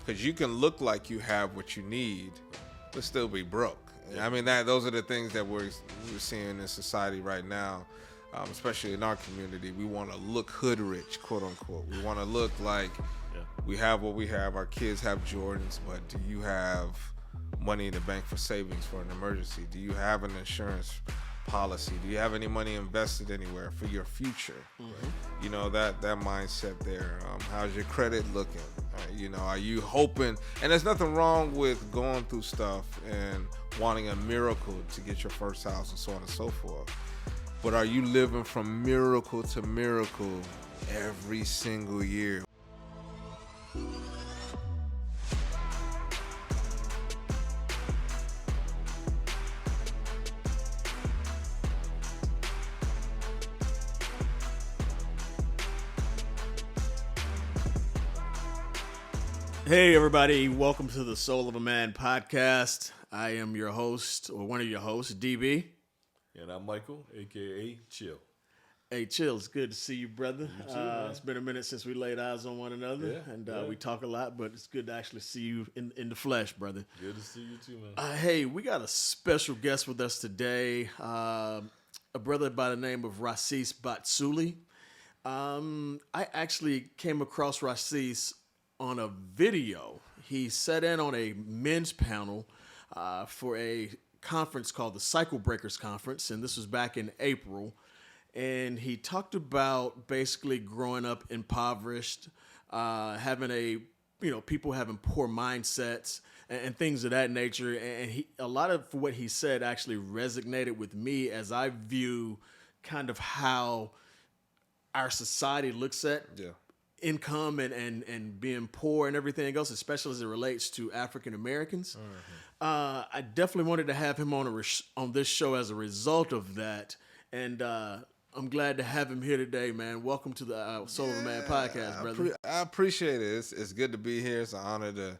because you can look like you have what you need, but still be broke. I mean, those are the things that we're seeing in society right now, especially in our community. We want to look hood rich, quote unquote. We want to look like we have what we have. Our kids have Jordans, but do you have money in the bank for savings for an emergency? Do you have an insurance policy? Do you have any money invested anywhere for your future? Mm-hmm. You know, that mindset there. How's your credit looking? You know, are you hoping? And there's nothing wrong with going through stuff and wanting a miracle to get your first house and so on and so forth. But are you living from miracle to miracle every single year? Hey everybody, welcome to the Soul of a Man podcast. I am your host, or one of your hosts, DB. And I'm Michael, a.k.a. Chill. Hey Chill, it's good to see you, brother. You too, man. It's been a minute since we laid eyes on one another, we talk a lot, but it's good to actually see you in the flesh, brother. Good to see you too, man. Hey, we got a special guest with us today, a brother by the name of Rosice Batsuli. I actually came across Rosice on a video. He sat in on a men's panel for a conference called the Cycle Breakers Conference, and this was back in April. And he talked about basically growing up impoverished, having people having poor mindsets and things of that nature. And a lot of what he said actually resonated with me as I view kind of how our society looks at income and being poor and everything else, especially as it relates to African Americans. Mm-hmm. I definitely wanted to have him on this show as a result of that, and I'm glad to have him here today, man. Welcome to the Soul of a Man podcast, brother. I appreciate it. It's good to be here. It's an honor to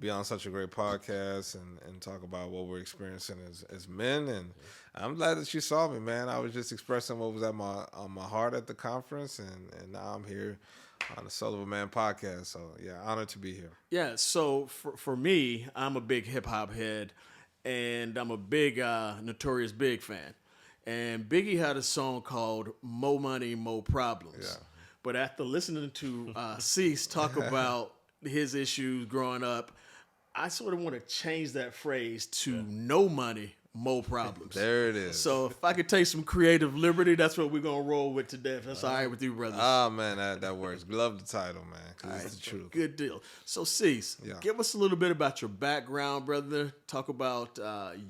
be on such a great podcast and talk about what we're experiencing as men. And I'm glad that you saw me, man. I was just expressing what was on my heart at the conference, and now I'm here on the Soul of a Man podcast. So, yeah, honored to be here. Yeah, so for me, I'm a big hip-hop head, and I'm a big Notorious Big fan. And Biggie had a song called Mo Money, Mo Problems. Yeah. But after listening to Cease talk about his issues growing up, I sort of want to change that phrase to No Money, Mo Problems. There it is. So if I could take some creative liberty, that's what we're going to roll with today. If that's all right with you, brother. Oh, man, that works. Love the title, man, because it's the truth. Good deal. So, Cease, give us a little bit about your background, brother. Talk about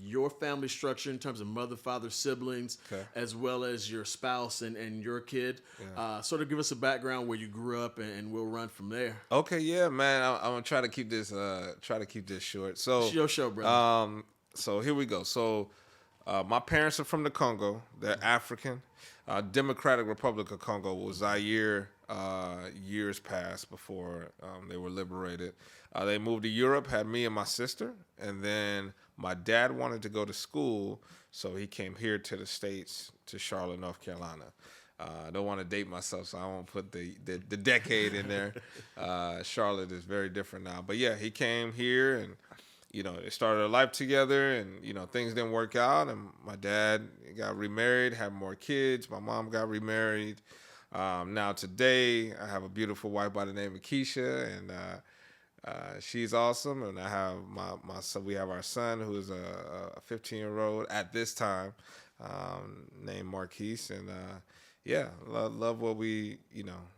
your family structure in terms of mother, father, siblings, as well as your spouse and your kid. Yeah. Sort of give us a background where you grew up, and we'll run from there. Okay, yeah, man. I'm going to try to keep this short. So, it's your show, brother. So here we go. So my parents are from the Congo. They're African. Democratic Republic of Congo was Zaire years past before they were liberated. They moved to Europe, had me and my sister, and then my dad wanted to go to school, so he came here to the States, to Charlotte, North Carolina. I don't want to date myself, so I won't put the decade in there. Charlotte is very different now. But yeah, he came here and they started a life together, and, things didn't work out. And my dad got remarried, had more kids. My mom got remarried. Now today, I have a beautiful wife by the name of Keisha, and she's awesome. And I have my son. We have our son, who is a 15-year-old at this time, named Marquise. And love what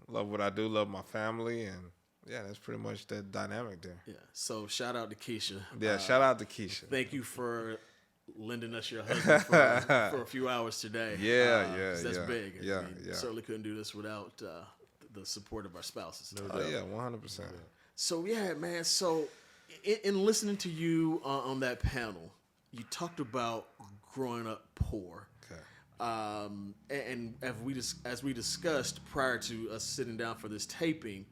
love what I do, love my family, and yeah, that's pretty much the dynamic there. Yeah. So shout out to Keisha. Yeah, shout out to Keisha. Thank you for lending us your husband for a few hours today. Yeah. That's big. Yeah, certainly couldn't do this without the support of our spouses. No doubt. Yeah, 100%. So yeah, man. So in listening to you on that panel, you talked about growing up poor. And as we discussed prior to us sitting down for this taping,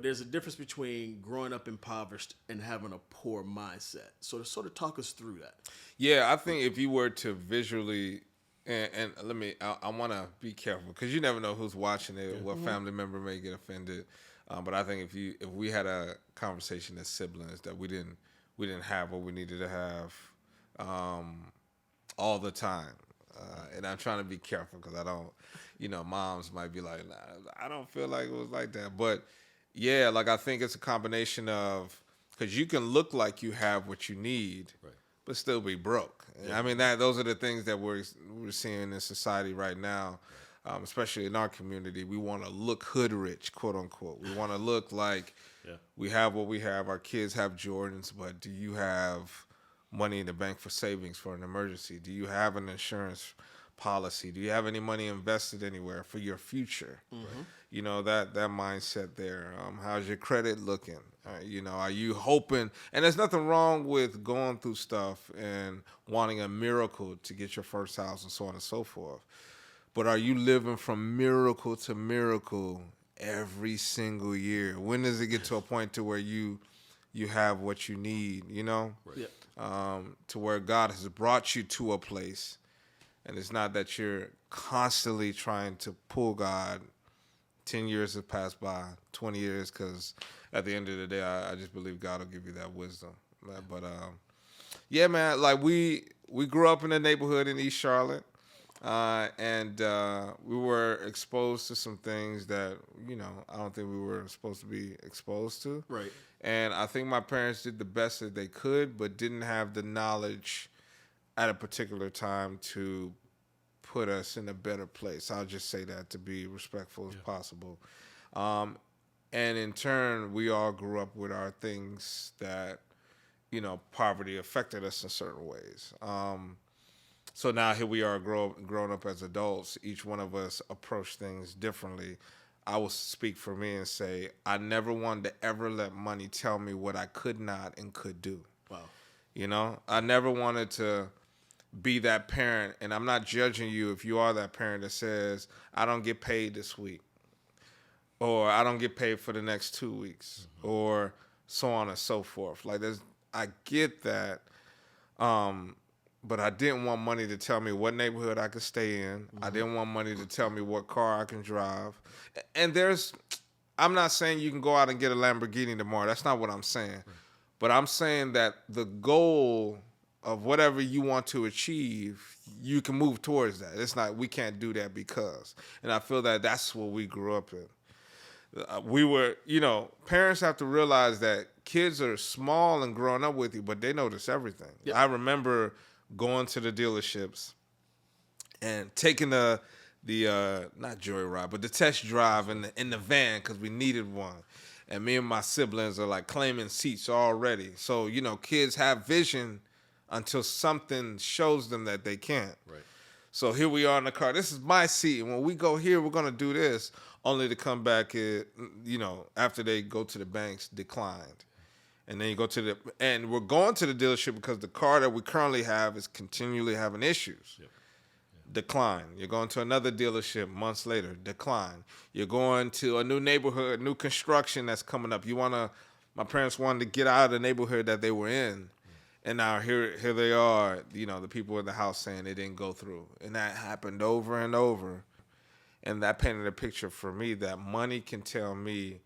there's a difference between growing up impoverished and having a poor mindset. So to sort of talk us through that. Yeah, I think if you were to visually, and I want to be careful because you never know who's watching it, what family member may get offended. But I think if we had a conversation as siblings that we didn't have what we needed to have all the time. And I'm trying to be careful because I don't, moms might be like, nah, I don't feel like it was like that. But yeah, like I think it's a combination of, because you can look like you have what you need, Right. but still be broke. Yeah. I mean, those are the things that we're seeing in society right now, especially in our community. We want to look hood rich, quote unquote. We want to look like we have what we have. Our kids have Jordans, but do you have money in the bank for savings for an emergency? Do you have an insurance policy? Do you have any money invested anywhere for your future? Mm-hmm. That mindset there. How's your credit looking? Are you hoping? And there's nothing wrong with going through stuff and wanting a miracle to get your first house and so on and so forth. But are you living from miracle to miracle every single year? When does it get to a point to where you have what you need? Right. Yeah. To where God has brought you to a place, and it's not that you're constantly trying to pull God. 10 years have passed by, 20 years, because at the end of the day, I just believe God will give you that wisdom. But yeah, man, like we grew up in a neighborhood in East Charlotte, and we were exposed to some things that I don't think we were supposed to be exposed to. Right. And I think my parents did the best that they could, but didn't have the knowledge at a particular time to put us in a better place. I'll just say that to be respectful as possible. And in turn, we all grew up with our things that, poverty affected us in certain ways. So now here we are grown up as adults. Each one of us approach things differently. I will speak for me and say, I never wanted to ever let money tell me what I could not and could do. Wow. I never wanted to be that parent, and I'm not judging you if you are that parent that says, I don't get paid this week, or I don't get paid for the next 2 weeks, or so on and so forth. Like, I get that, but I didn't want money to tell me what neighborhood I could stay in. I didn't want money to tell me what car I can drive. And I'm not saying you can go out and get a Lamborghini tomorrow. That's not what I'm saying. But I'm saying that the goal of whatever you want to achieve, you can move towards that. It's not, we can't do that because. And I feel that that's what we grew up in. We were, parents have to realize that kids are small and growing up with you, but they notice everything. Yep. I remember going to the dealerships and taking the not joyride, but the test drive in the van because we needed one. And me and my siblings are like claiming seats already. So, kids have vision until something shows them that they can't. Right. So here we are in the car. This is my seat. And when we go here, we're going to do this, only to come back, after they go to the banks, declined. And then you go and we're going to the dealership because the car that we currently have is continually having issues. Yep. Decline. You're going to another dealership months later, decline. You're going to a new neighborhood, new construction that's coming up. My parents wanted to get out of the neighborhood that they were in. And now here they are, the people in the house saying it didn't go through. And that happened over and over. And that painted a picture for me that money can tell me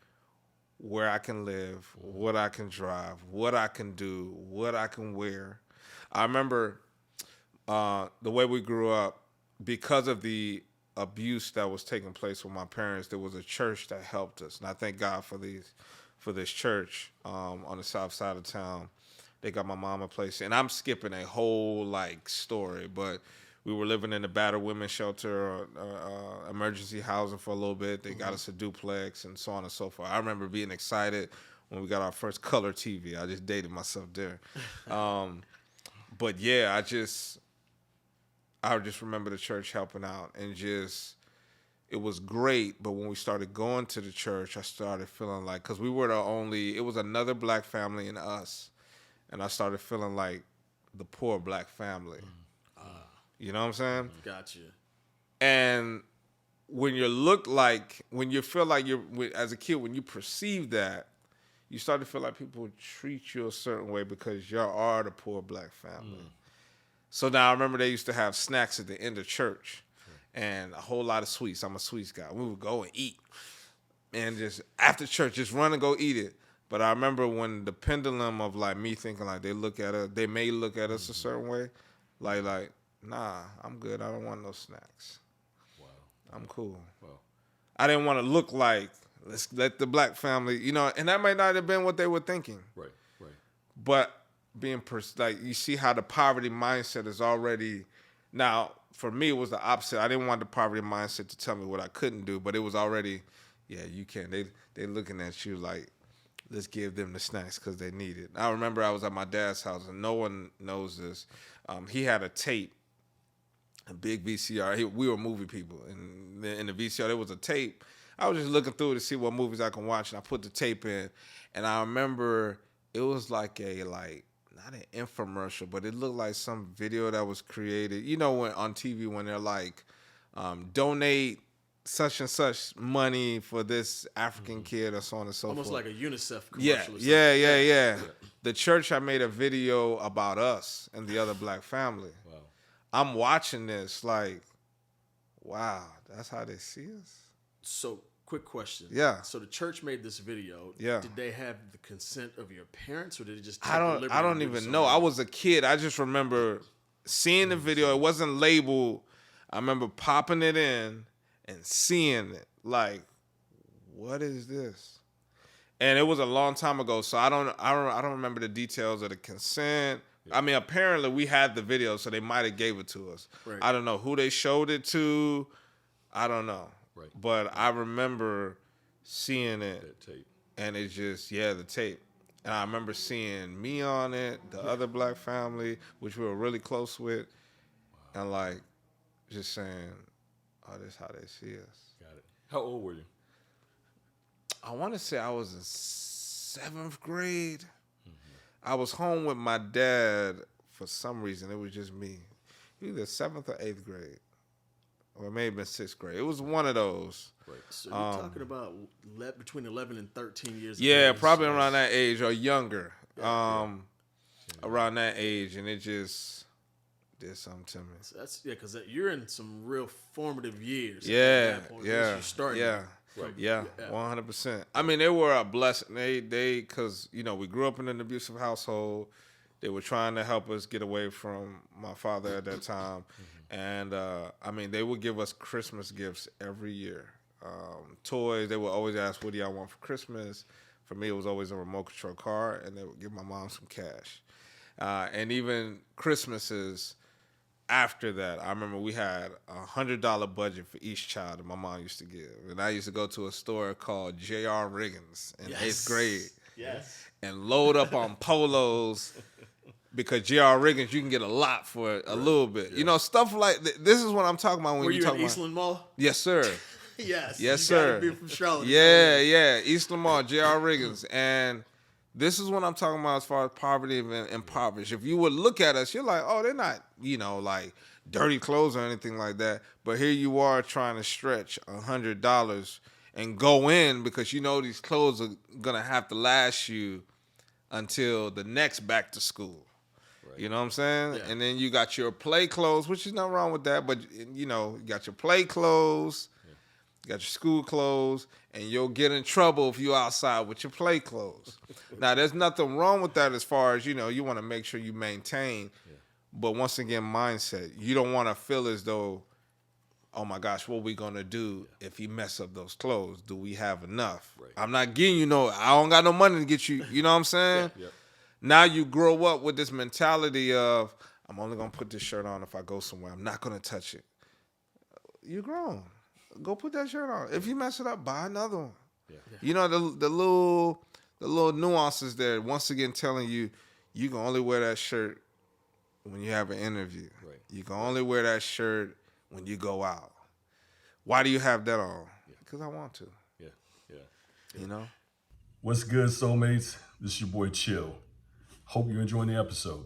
where I can live, what I can drive, what I can do, what I can wear. I remember the way we grew up, because of the abuse that was taking place with my parents, there was a church that helped us. And I thank God for this church on the south side of town. They got my mom a place. And I'm skipping a whole story, but we were living in a battered women's shelter, emergency housing for a little bit. They got us a duplex and so on and so forth. I remember being excited when we got our first color TV. I just dated myself there. But yeah, I just remember the church helping out, and it was great. But when we started going to the church, I started feeling like, because we were it was another black family and us. And I started feeling like the poor black family. You know what I'm saying? Gotcha. And when you feel like as a kid, when you perceive that, you start to feel like people treat you a certain way because you are the poor black family. So now I remember they used to have snacks at the end of church and a whole lot of sweets. I'm a sweets guy. We would go and eat. and just after church, just run and go eat it. But I remember when the pendulum of like me thinking like they may look at us a certain way, like nah, I'm good. I don't want no snacks. Wow. I'm cool. Wow. I didn't want to look like let's let the black family, and that might not have been what they were thinking. Right. But being like you see how the poverty mindset is already now. For me, it was the opposite. I didn't want the poverty mindset to tell me what I couldn't do, but it was already, yeah, you can. They looking at you like, let's give them the snacks because they need it. I remember I was at my dad's house, and no one knows this. He had a tape, a big VCR. We were movie people, and in the VCR there was a tape. I was just looking through to see what movies I can watch, and I put the tape in, and I remember it was like not an infomercial, but it looked like some video that was created. When on TV when they're like, donate such and such money for this African kid or so on and so Almost forth. like a UNICEF commercial. Yeah. The church had made a video about us and the other black family. Wow. I'm watching this like, wow, that's how they see us? So, quick question. Yeah. So the church made this video. Yeah. Did they have the consent of your parents, or did it just take I the liberty don't to do even know. I was a kid. I just remember seeing the video. It wasn't labeled. I remember popping it in and seeing it. Like, what is this? And it was a long time ago, so I don't remember the details of the consent. I mean, apparently we had the video, so they might have gave it to us. Right. I don't know who they showed it to. I don't know. Right. But I remember seeing it. That tape. And it's just, the tape. And I remember seeing me on it, the other black family, which we were really close with, and like just saying, oh, this is how they see us. Got it. How old were you? I want to say I was in 7th grade. Mm-hmm. I was home with my dad for some reason. It was just me. Either 7th or 8th grade. Or maybe 6th grade. It was one of those. Right. So you're talking about between 11 and 13 years Yeah, of age. probably around that age or younger. Around that age. And it just did something to me. So that's because you're in some real formative years. Yeah, at that point. yeah, You're starting. yeah. Right. Yeah, 100%. I mean, they were a blessing. They, because we grew up in an abusive household. They were trying to help us get away from my father at that time, and I mean, they would give us Christmas gifts every year. Toys. They would always ask, "What do y'all want for Christmas?" For me, it was always a remote control car, and they would give my mom some cash. And even Christmases. After that, I remember we had $100 budget for each child that my mom used to give. And I used to go to a store called J.R. Riggins in 8th grade. Yes. And load up on polos because J.R. Riggins, you can get a lot for a little bit. Yeah. Stuff like this is what I'm talking about when Were you you talk in about. Eastland Mall? Yes, sir. Yes. Yes, you sir. Gotta be from Charlotte. Yeah. Eastland Mall, J.R. Riggins. And this is what I'm talking about as far as poverty and impoverished. If you would look at us, you're like, oh, they're not, like dirty clothes or anything like that. But here you are trying to stretch $100 and go in because these clothes are going to have to last you until the next back to school. Right. You know what I'm saying? Yeah. And then you got your play clothes, which is nothing wrong with that. But, you got your play clothes. You got your school clothes, and you'll get in trouble if you're outside with your play clothes. Now, there's nothing wrong with that as far as, you want to make sure you maintain. Yeah. But once again, mindset. You don't want to feel as though, oh, my gosh, what we going to do if you mess up those clothes? Do we have enough? Right. I'm not getting I don't got no money to get you. You know what I'm saying? Yeah. Now you grow up with this mentality of, I'm only going to put this shirt on if I go somewhere. I'm not going to touch it. You're grown. Go put that shirt on. If you mess it up, buy another one. Yeah. The little nuances there. Once again, telling you, you can only wear that shirt when you have an interview. Right. You can only wear that shirt when you go out. Why do you have that on? Because I want to. Yeah. What's good, soulmates? This is your boy Chill. Hope you're enjoying the episode.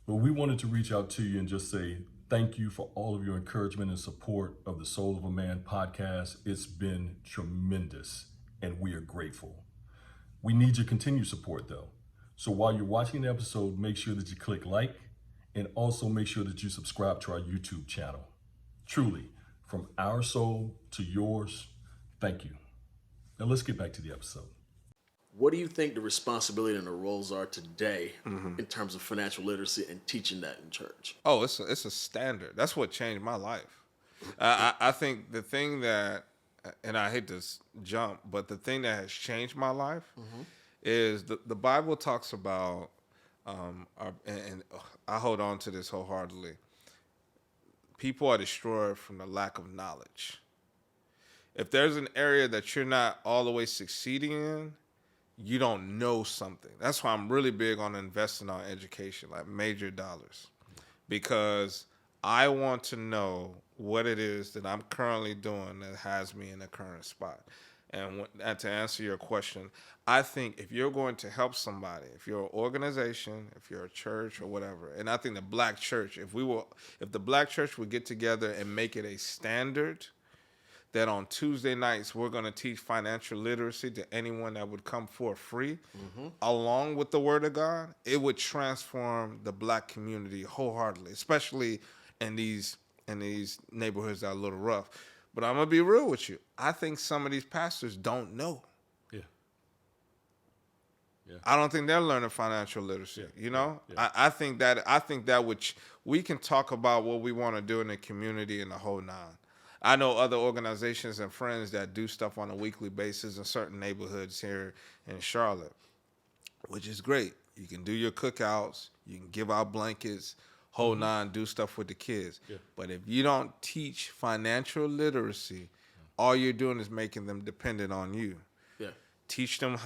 But we wanted to reach out to you and just say thank you for all of your encouragement and support of the Soul of a Man podcast. It's been tremendous, and we are grateful. We need your continued support, though. So while you're watching the episode, make sure that you click like, and also make sure that you subscribe to our YouTube channel. Truly, from our soul to yours, thank you. Now let's get back to the episode. What do you think the responsibility and the roles are today in terms of financial literacy and teaching that in church? Oh, it's a standard. That's what changed my life. I think the thing that, and I hate to jump, but the thing that has changed my life is the Bible talks about, and I hold on to this wholeheartedly. People are destroyed from the lack of knowledge. If there's an area that you're not all the way succeeding in, you don't know something. That's why I'm really big on investing on education, like major dollars, because I want to know what it is that I'm currently doing that has me in the current spot. And to answer your question, I think if you're going to help somebody, if you're an organization, if you're a church or whatever, and I think the black church, if the black church would get together and make it a standard that on Tuesday nights we're going to teach financial literacy to anyone that would come for free, along with the Word of God, it would transform the black community wholeheartedly, especially in these neighborhoods that are a little rough. But I'm gonna be real with you. I think some of these pastors don't know. Yeah. I don't think they're learning financial literacy. You know, I think that which we can talk about what we want to do in the community and the whole nine. I know other organizations and friends that do stuff on a weekly basis in certain neighborhoods here in Charlotte, which is great. You can do your cookouts, you can give out blankets, whole nine, do stuff with the kids. Yeah. But if you don't teach financial literacy, all you're doing is making them dependent on you. Yeah. Teach them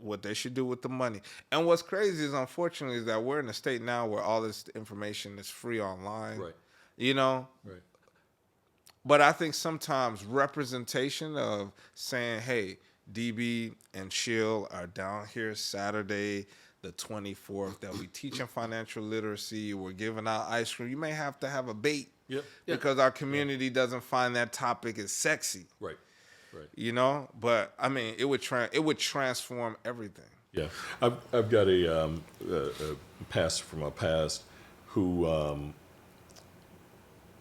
what they should do with the money. And what's crazy is, unfortunately, is that we're in a state now where all this information is free online. Right. You know? Right. But I think sometimes representation of saying, hey, DB and Chill are down here Saturday the 24th that we teaching financial literacy, we're giving out ice cream. You may have to have a bait because our community doesn't find that topic as sexy. Right. Right. You know? But, I mean, it would transform everything. Yeah. I've got a pastor from my past who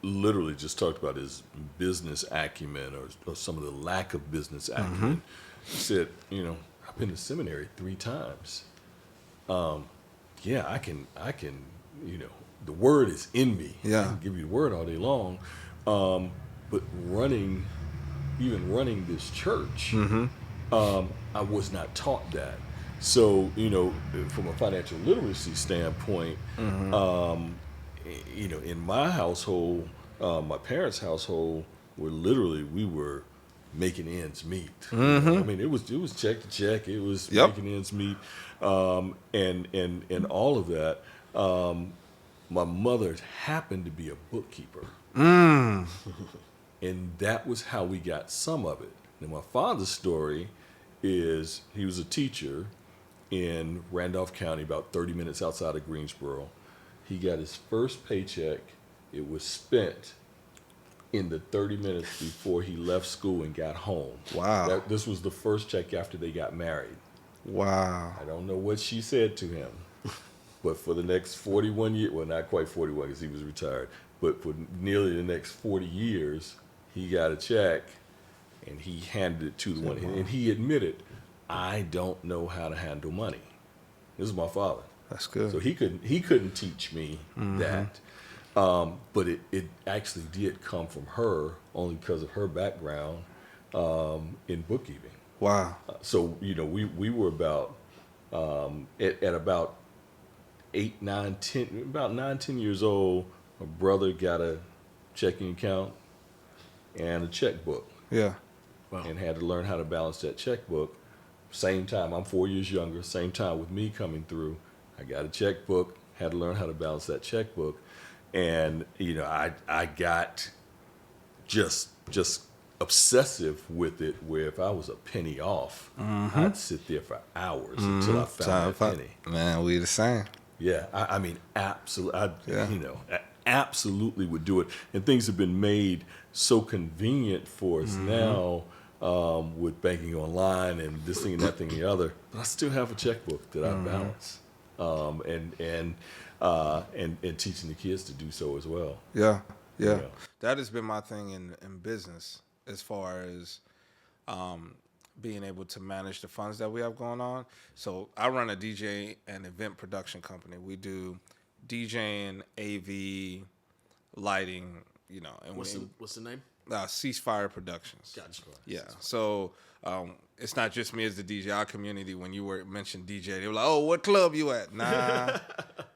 literally just talked about his business acumen or some of the lack of business acumen. He said, I've been to seminary 3 times. I can, the word is in me. Yeah. I can give you the word all day long. But running this church, I was not taught that. So, from a financial literacy standpoint, in my household, my parents' household, we were making ends meet. I mean, it was check to check. It was making ends meet, and all of that. My mother happened to be a bookkeeper, and that was how we got some of it. Now, my father's story is he was a teacher in Randolph County, about 30 minutes outside of Greensboro. He got his first paycheck. It was spent in the 30 minutes before he left school and got home. Wow. This was the first check after they got married. Wow. I don't know what she said to him, but for the next 41 years, well, not quite 41 because he was retired, but for nearly the next 40 years, he got a check and he handed it to the one. And he admitted, I don't know how to handle money. This is my father. That's good. So he couldn't teach me that. But it actually did come from her only because of her background in bookkeeping. Wow. So, we were about, at about 8, 9, 10, about 9, 10 years old, my brother got a checking account and a checkbook. Yeah. Wow. And had to learn how to balance that checkbook. Same time, I'm 4 years younger, same time with me coming through. I got a checkbook, had to learn how to balance that checkbook. And, I got just obsessive with it, where if I was a penny off, I'd sit there for hours until I found that penny. Man, we the same. Yeah, I mean, absolutely. I absolutely would do it. And things have been made so convenient for us now with banking online and this thing and that thing and the other. But I still have a checkbook that I balance, and teaching the kids to do so as well. Yeah. Yeah. Yeah. That has been my thing in business, as far as being able to manage the funds that we have going on. So I run a DJ and event production company. We do DJing, AV, lighting, and What's the name? Ceasefire Productions. Gotcha. Yeah. So it's not just me as the DJ. Our community, when you mentioned DJ, they were like, "Oh, what club you at?"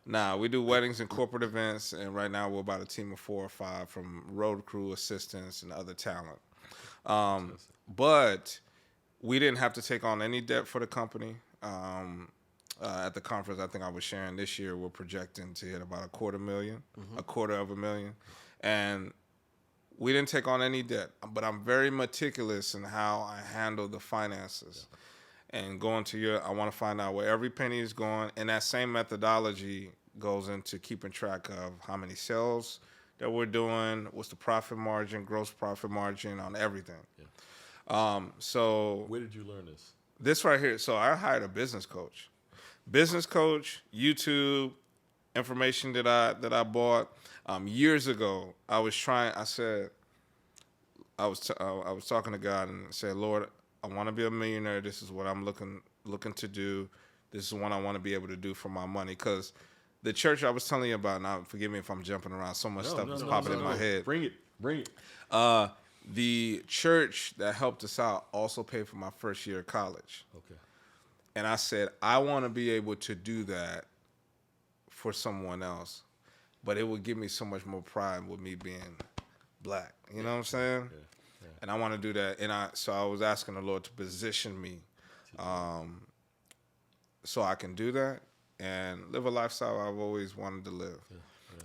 Nah. We do weddings and corporate events, and right now we're about a team of 4 or 5 from road crew assistants and other talent. But we didn't have to take on any debt for the company. At the conference, I think I was sharing this year, we're projecting to hit about $250,000, and we didn't take on any debt, but I'm very meticulous in how I handle the finances. And going to I want to find out where every penny is going, and that same methodology goes into keeping track of how many sales that we're doing, what's the profit margin, gross profit margin on everything. Yeah. So where did you learn this? This right here. So I hired a business coach, YouTube, information that I bought. Years ago, I was talking to God and said, Lord, I want to be a millionaire. This is what I'm looking to do. This is what I want to be able to do for my money. Because the church I was telling you about, now forgive me if I'm jumping around, so much stuff is popping in my head. Bring it. The church that helped us out also paid for my first year of college. Okay. And I said, I want to be able to do that for someone else. But it would give me so much more pride with me being black. You know what I'm saying? Yeah. And I want to do that. And so I was asking the Lord to position me so I can do that and live a lifestyle I've always wanted to live. Yeah.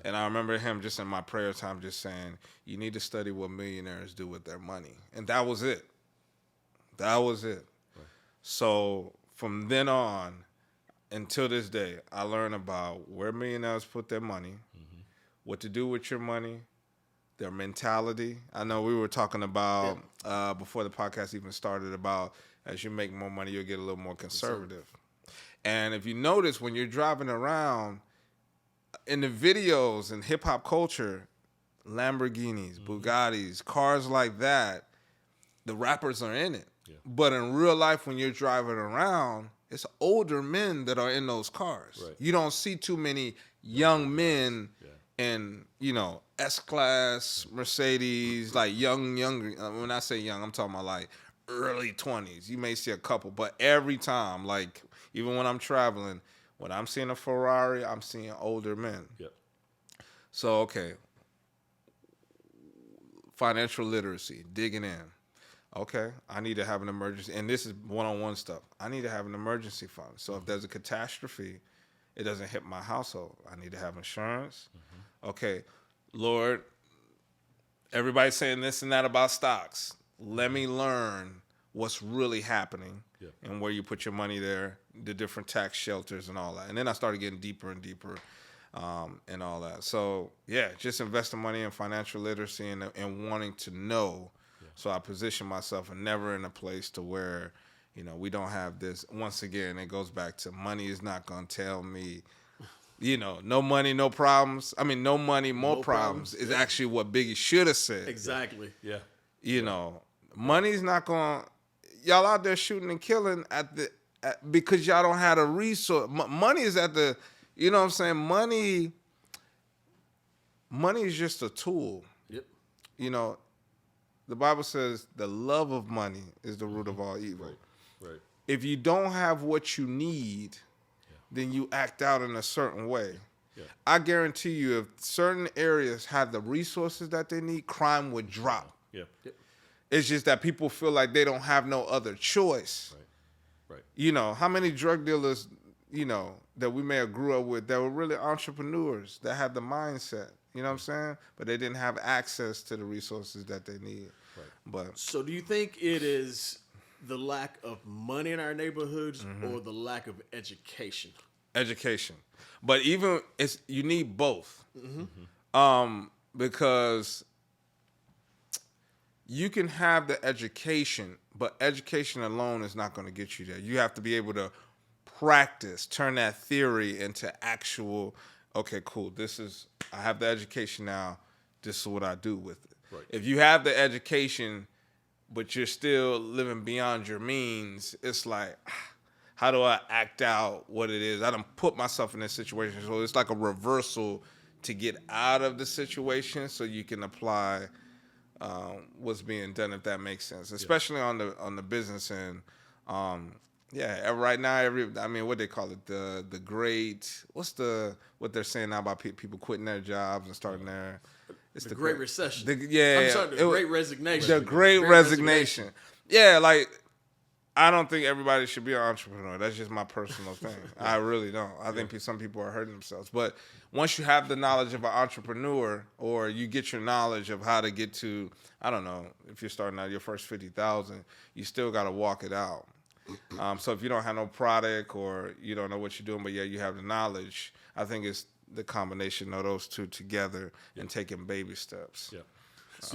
And I remember him just in my prayer time just saying, you need to study what millionaires do with their money. And that was it. Right. So from then on until this day, I learned about where millionaires put their money, what to do with your money, their mentality. I know we were talking about before the podcast even started about as you make more money, you'll get a little more conservative. And if you notice when you're driving around in the videos in hip hop culture, Lamborghinis, Bugattis, cars like that, the rappers are in it. Yeah. But in real life, when you're driving around, it's older men that are in those cars. Right. You don't see too many young men in, S-Class, Mercedes, like younger. When I say young, I'm talking about like early 20s. You may see a couple, but every time, like even when I'm traveling, when I'm seeing a Ferrari, I'm seeing older men. Yep. So, okay. Financial literacy, digging in. Okay, I need to have an emergency, and this is one-on-one stuff. I need to have an emergency fund. So if there's a catastrophe, it doesn't hit my household. I need to have insurance. Okay, Lord, everybody's saying this and that about stocks. Let me learn what's really happening and where you put your money there, the different tax shelters and all that. And then I started getting deeper and deeper and all that. So, just investing money in financial literacy and wanting to know. So I position myself and never in a place to where, we don't have this. Once again, it goes back to money is not going to tell me, no money, no problems. I mean, no money, more problems is actually what Biggie should have said. Exactly. Yeah. Money's not going to, y'all out there shooting and killing because y'all don't have a resource. Money is at the, you know what I'm saying? Money is just a tool. Yep. The Bible says the love of money is the root of all evil. Right. If you don't have what you need, then you act out in a certain way. Yeah. I guarantee you, if certain areas had the resources that they need, crime would drop. Yeah. It's just that people feel like they don't have no other choice. Right. How many drug dealers, that we may have grew up with that were really entrepreneurs that had the mindset. You know what I'm saying? But they didn't have access to the resources that they need. Right. But so do you think it is the lack of money in our neighborhoods or the lack of education? Education. But even you need both. Because you can have the education, but education alone is not going to get you there. You have to be able to practice, turn that theory into actual, okay, cool. I have the education now. This is what I do with it. Right. If you have the education, but you're still living beyond your means. It's like, how do I act out what it is? I done put myself in this situation. So it's like a reversal to get out of the situation so you can apply what's being done, if that makes sense, especially on the business end. Right now, what they call it, the great, what they're saying now about people quitting their jobs and starting their, it's the Great Recession. I'm sorry, the Great Resignation. The Great Resignation. Yeah, like, I don't think everybody should be an entrepreneur. That's just my personal thing. I really don't. I think some people are hurting themselves. But once you have the knowledge of an entrepreneur, or you get your knowledge of how to get to, I don't know, if you're starting out your first 50,000, you still got to walk it out. So if you don't have no product, or you don't know what you're doing, but you have the knowledge, I think it's the combination of those two together and taking baby steps. Yeah.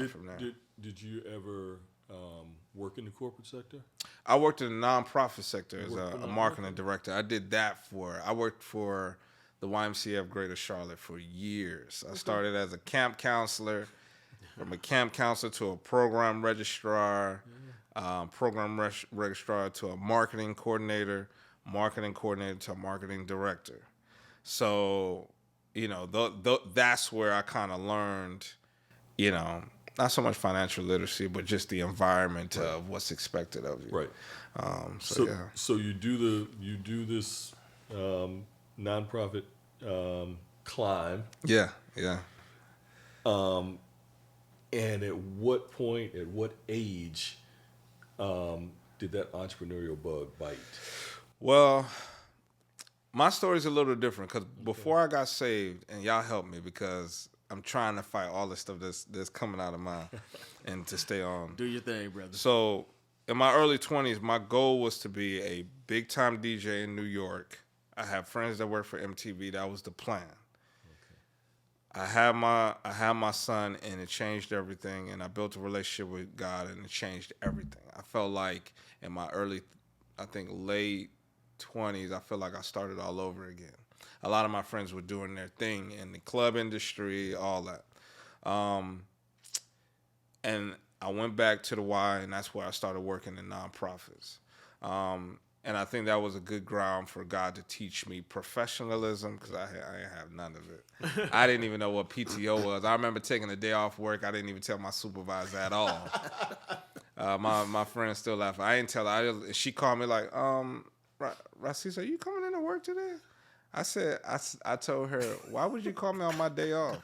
From there. Did you ever work in the corporate sector? I worked in the nonprofit sector as a marketing director. I worked for the YMCA of Greater Charlotte for years. I started as a camp counselor, from a camp counselor to a program registrar, registrar to a marketing coordinator to a marketing director. So, that's where I kind of learned, not so much financial literacy, but just the environment of what's expected of you. Right. So you do this nonprofit climb. Yeah. And at what point, at what age, did that entrepreneurial bug bite? Well, my story's a little different, because before I got saved, and y'all help me, because I'm trying to fight all the stuff that's coming out of mine and to stay on. Do your thing, brother. So in my early 20s, my goal was to be a big-time DJ in New York. I have friends that work for MTV. That was the plan. Okay. I had my son, and it changed everything, and I built a relationship with God, and it changed everything. I felt like in my late 20s, I feel like I started all over again. A lot of my friends were doing their thing in the club industry, all that. And I went back to the Y, and that's where I started working in nonprofits. And I think that was a good ground for God to teach me professionalism, because I didn't have none of it. I didn't even know what PTO was. I remember taking a day off work. I didn't even tell my supervisor at all. My friends still laugh. I didn't tell her. She called me like, Rosice, are you coming into work today? I said, I told her, why would you call me on my day off?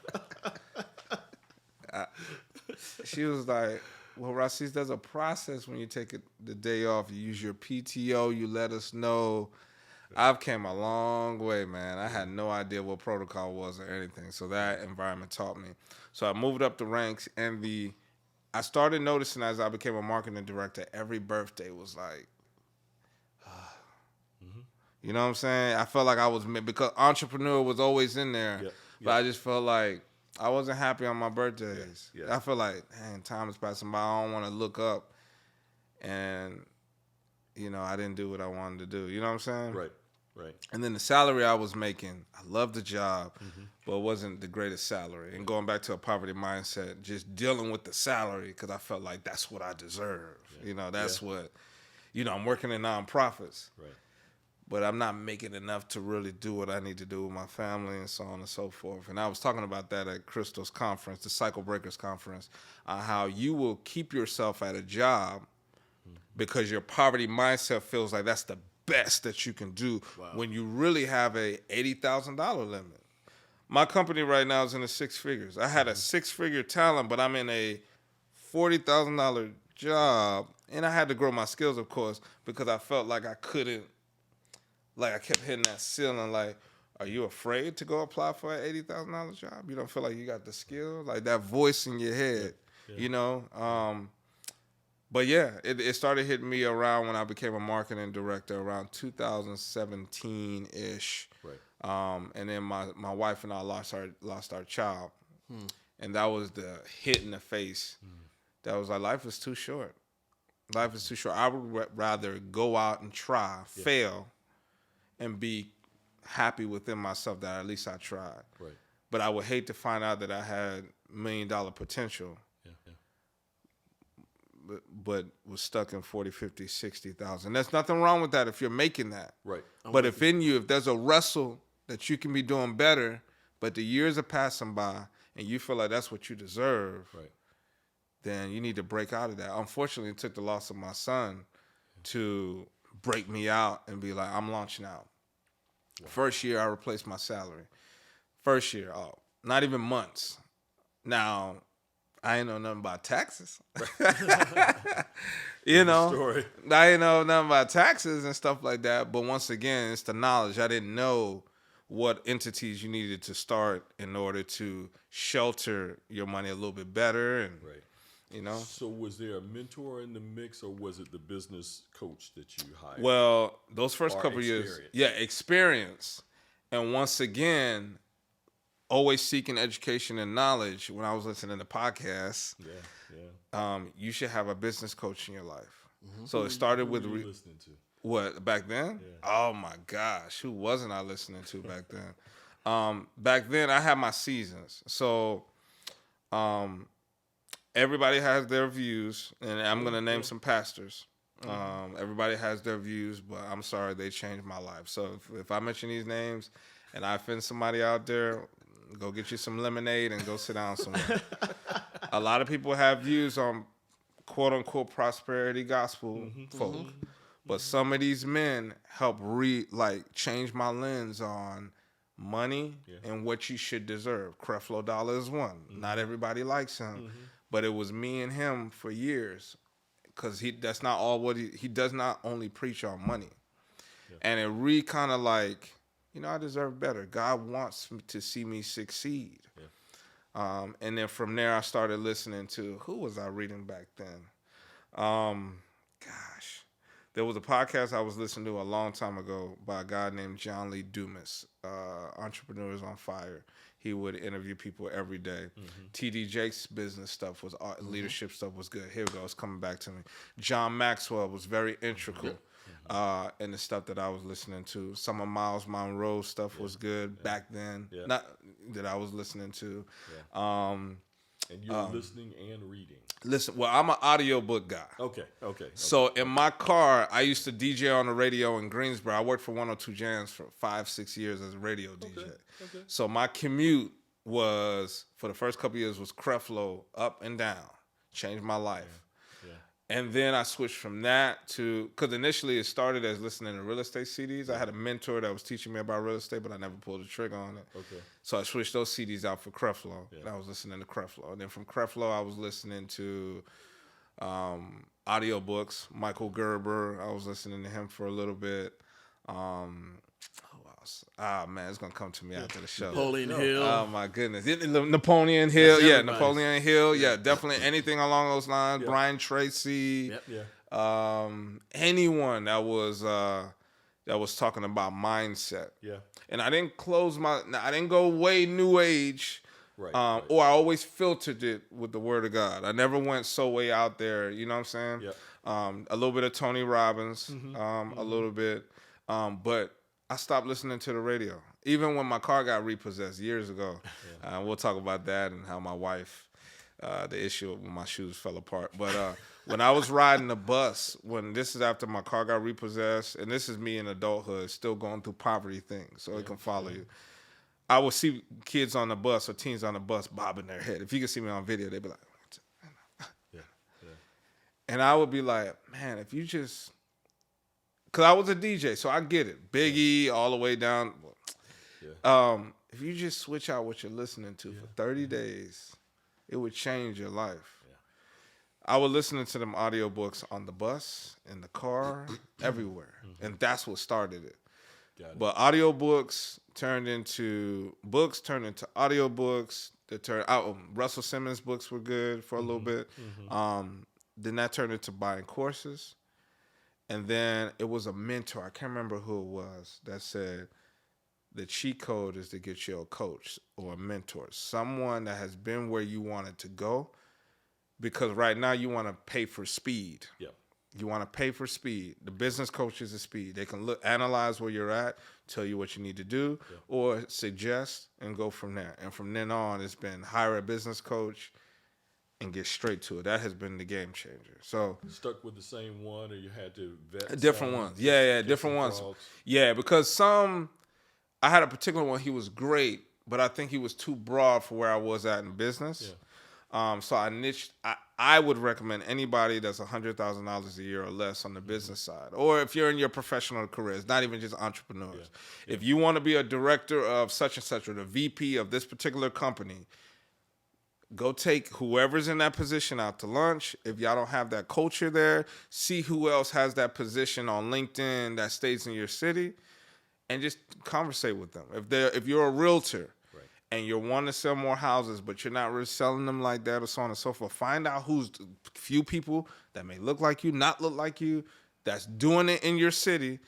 She was like, well, Rosice, there's a process when you take the day off. You use your PTO, you let us know. I've came a long way, man. I had no idea what protocol was or anything. So that environment taught me. So I moved up the ranks, and I started noticing as I became a marketing director, every birthday was like, you know what I'm saying? I felt like I was, because entrepreneur was always in there, but I just felt like I wasn't happy on my birthdays. I feel like, man, time is passing by. I don't want to look up, and I didn't do what I wanted to do. You know what I'm saying? Right. And then the salary I was making, I loved the job, but it wasn't the greatest salary. And going back to a poverty mindset, just dealing with the salary, because I felt like that's what I deserve. That's what, I'm working in nonprofits. Right. But I'm not making enough to really do what I need to do with my family, and so on and so forth. And I was talking about that at Crystal's conference, the Cycle Breakers conference, how you will keep yourself at a job because your poverty mindset feels like that's the best that you can do when you really have a $80,000 limit. My company right now is in the six figures. I had a six-figure talent, but I'm in a $40,000 job, and I had to grow my skills, of course, because I felt like I couldn't. Like, I kept hitting that ceiling, like, are you afraid to go apply for an $80,000 job? You don't feel like you got the skill? Like, that voice in your head, But, yeah, it started hitting me around when I became a marketing director, around 2017-ish. Right. And then my wife and I lost our child. And that was the hit in the face. That was like, life is too short. Life is too short. I would rather go out and try, fail, and be happy within myself that at least I tried. Right. But I would hate to find out that I had $1 million potential. but was stuck in 40, 50, 60,000. There's nothing wrong with that if you're making that. Right. But if there's a wrestle that you can be doing better, but the years are passing by and you feel like that's what you deserve, Right. then you need to break out of that. Unfortunately, it took the loss of my son to break me out and be like, I'm launching out. Wow. First year, I replaced my salary. First year, not even months. Now, I ain't know nothing about taxes. You know, Story. I ain't know nothing about taxes and stuff like that. But once again, it's the knowledge. I didn't know what entities you needed to start in order to shelter your money a little bit better. And, Right. you know. So was there a mentor in the mix, or was it the business coach that you hired? Well, those first Or couple experience. years. Yeah, experience. And once again, always seeking education and knowledge. When I was listening to podcasts, you should have a business coach in your life. Mm-hmm. So it started with who were you listening to? What back then? Yeah. Oh my gosh, who wasn't I listening to back then? Back then I had my seasons. So everybody has their views, and I'm gonna name some pastors. Everybody has their views, but I'm sorry, they changed my life. So if I mention these names and I offend somebody out there, go get you some lemonade and go sit down somewhere. A lot of people have views on quote unquote prosperity gospel folk, but some of these men help change my lens on money and what you should deserve. Creflo Dollar is one. Not everybody likes him, but it was me and him for years. Because that's not all what he does. Not only preach on money, and it kind of like, I deserve better. God wants to see me succeed. And then from there, I started listening to, who was I reading back then? There was a podcast I was listening to a long time ago by a guy named John Lee Dumas, Entrepreneurs on Fire. He would interview people every day. T.D. Jakes' business stuff was leadership stuff was good. Here we go. It's coming back to me. John Maxwell was very integral in the stuff that I was listening to. Some of Miles Monroe's stuff was good back then. Not that I was listening to. And you were listening and reading. Listen, well, I'm an audiobook guy. Okay. So in my car, I used to DJ on the radio in Greensboro. I worked for 102 Jams for 5-6 years as a radio DJ. Okay. So my commute was, for the first couple years, was Creflo up and down. Changed my life. And then I switched from that to, because initially it started as listening to real estate CDs. I had a mentor that was teaching me about real estate, but I never pulled the trigger on it. Okay. So I switched those CDs out for Creflo. And I was listening to Creflo. And then from Creflo, I was listening to audiobooks. Michael Gerber, I was listening to him for a little bit. Man, it's gonna come to me after the show. Napoleon Hill. Oh my goodness, Napoleon Hill. Yeah, Napoleon Hill. Yeah, definitely anything along those lines. Brian Tracy. Anyone that was talking about mindset. Yeah. And I didn't I didn't go way new age. Right. Or I always filtered it with the word of God. I never went so way out there. You know what I'm saying? Yeah. A little bit of Tony Robbins. A little bit. But I stopped listening to the radio. Even when my car got repossessed years ago. We'll talk about that and how my wife, the issue when my shoes fell apart. But when I was riding the bus, this is after my car got repossessed, and this is me in adulthood, still going through poverty things, so it can follow you. I would see kids on the bus or teens on the bus bobbing their head. If you could see me on video, they'd be like, and I would be like, man, if you just... Because I was a DJ, so I get it. Biggie, all the way down. If you just switch out what you're listening to for 30 days, it would change your life. I was listening to them audiobooks on the bus, in the car, everywhere. And that's what started it. But audiobooks turned into audiobooks. Russell Simmons books were good for a little bit. Then that turned into buying courses. And then it was a mentor, I can't remember who it was, that said the cheat code is to get you a coach or a mentor, someone that has been where you wanted to go, because right now you want to pay for speed. Yeah. You want to pay for speed. The business coaches is speed. They can analyze where you're at, tell you what you need to do, or suggest and go from there. And from then on, it's been hire a business coach and get straight to it. That has been the game changer. So Stuck with the same one, or you had to vet different some, ones. Yeah, get different some ones. frogs? Yeah, because I had a particular one. He was great, but I think he was too broad for where I was at in business. So I niched. I would recommend anybody that's $100,000 a year or less on the business side, or if you're in your professional careers, not even just entrepreneurs. If you want to be a director of such and such or the VP of this particular company, go take whoever's in that position out to lunch. If y'all don't have that culture there, see who else has that position on LinkedIn that stays in your city, and just conversate with them. If you're a realtor and you're wanting to sell more houses, but you're not really selling them like that, or so on and so forth, find out who's few people that may look like you, not look like you, that's doing it in your city,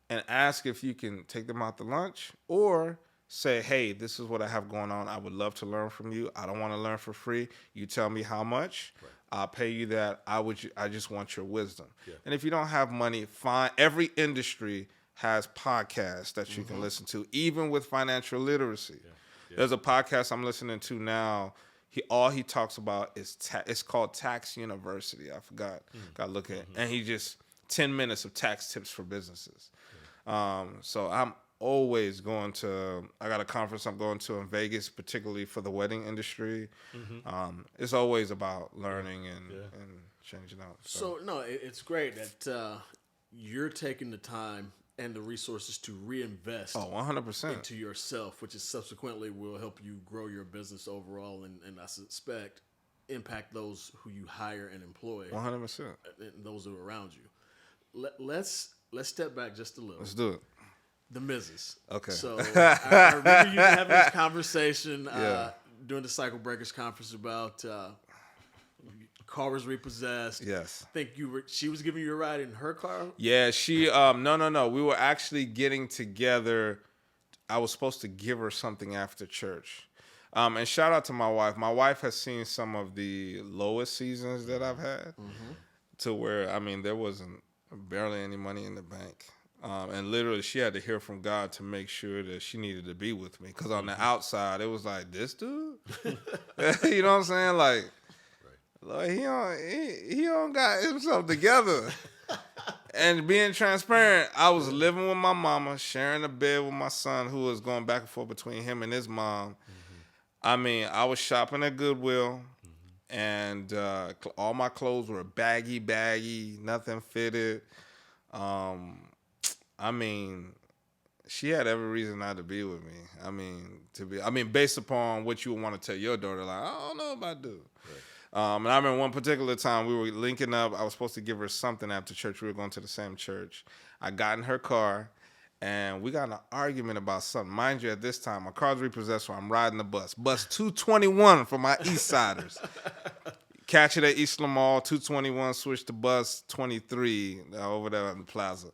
and ask if you can take them out to lunch, or say, hey, this is what I have going on. I would love to learn from you. I don't want to learn for free. You tell me how much. I'll pay you that. I just want your wisdom. And if you don't have money, fine. Every industry has podcasts that you can listen to, even with financial literacy. There's a podcast I'm listening to now. All he talks about is it's called Tax University. I forgot. Got to look at it. And he just 10 minutes of tax tips for businesses. So I'm always going to. I got a conference I'm going to in Vegas, particularly for the wedding industry. It's always about learning and changing out. So no, it's great that you're taking the time and the resources to reinvest 100% into yourself, which is subsequently will help you grow your business overall, and I suspect impact those who you hire and employ. 100%. And those who are around you. Let's step back just a little. Let's do it. The Mrs. Okay. So I remember you having this conversation during the Cycle Breakers conference about car was repossessed. Yes. I think she was giving you a ride in her car? Yeah, she no. We were actually getting together. I was supposed to give her something after church. And shout out to my wife. My wife has seen some of the lowest seasons that I've had, to where, I mean, there wasn't barely any money in the bank. And literally she had to hear from God to make sure that she needed to be with me. Because on the outside, it was like, this dude? You know what I'm saying? Like, Lord, he don't got himself together. And being transparent, I was living with my mama, sharing a bed with my son, who was going back and forth between him and his mom. I mean, I was shopping at Goodwill, and all my clothes were baggy, nothing fitted. I mean, she had every reason not to be with me. I mean, based upon what you would want to tell your daughter, like, I don't know about dude. And I remember one particular time we were linking up. I was supposed to give her something after church. We were going to the same church. I got in her car, and we got in an argument about something. Mind you, at this time, my car's repossessed, so I'm riding the bus. Bus 221 for my East Siders. Catch it at East Lamar, 221, switch to bus 23 over there in the plaza.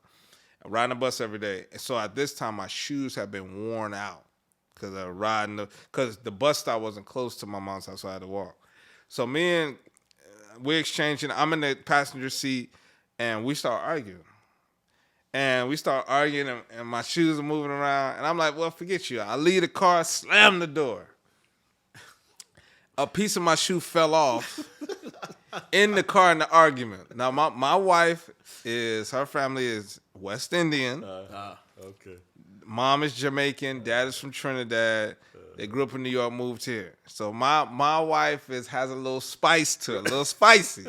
I'm riding the bus every day. And so at this time, my shoes have been worn out because the bus stop wasn't close to my mom's house, so I had to walk. So we're exchanging. I'm in the passenger seat, and we start arguing. And my shoes are moving around. And I'm like, well, forget you. I leave the car, slam the door. A piece of my shoe fell off in the car in the argument. Now, my wife her family is West Indian. Okay. Mom is Jamaican. Dad is from Trinidad. They grew up in New York, moved here. So my wife has a little spice to it, a little spicy.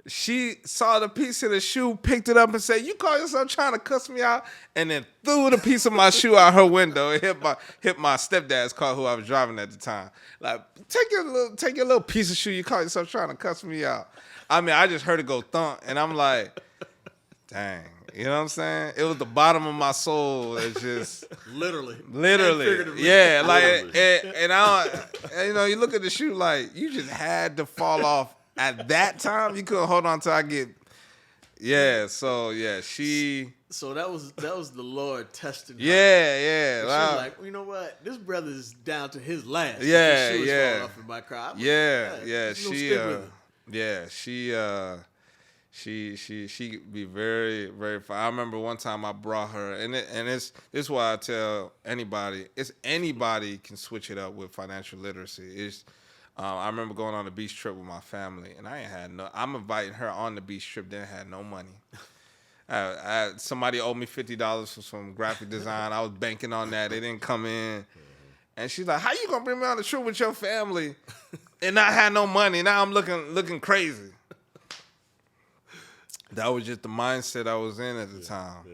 She saw the piece of the shoe, picked it up and said, you call yourself trying to cuss me out? And then threw the piece of my shoe out her window. It hit my stepdad's car, who I was driving at the time. Like, take your little piece of shoe, you call yourself trying to cuss me out. I mean, I just heard it go thump, and I'm like, dang. You know what I'm saying? It was the bottom of my soul. It's just literally, yeah. Like, and you look at the shoe, like, you just had to fall off at that time. You couldn't hold on till I get. Yeah. So yeah, So that was the Lord testing her. Yeah. She was like, well, you know what? This brother is down to his last. Yeah. His shoe is falling off in my car. She be very, very fine. I remember one time I brought her, and this is why I tell anybody, anybody can switch it up with financial literacy. It's I remember going on a beach trip with my family, and I'm inviting her on the beach trip. Didn't have no money. Somebody owed me $50 for some graphic design. I was banking on that. It didn't come in. And she's like, "How you gonna bring me on the trip with your family and not have no money?" Now I'm looking crazy. That was just the mindset I was in at the time.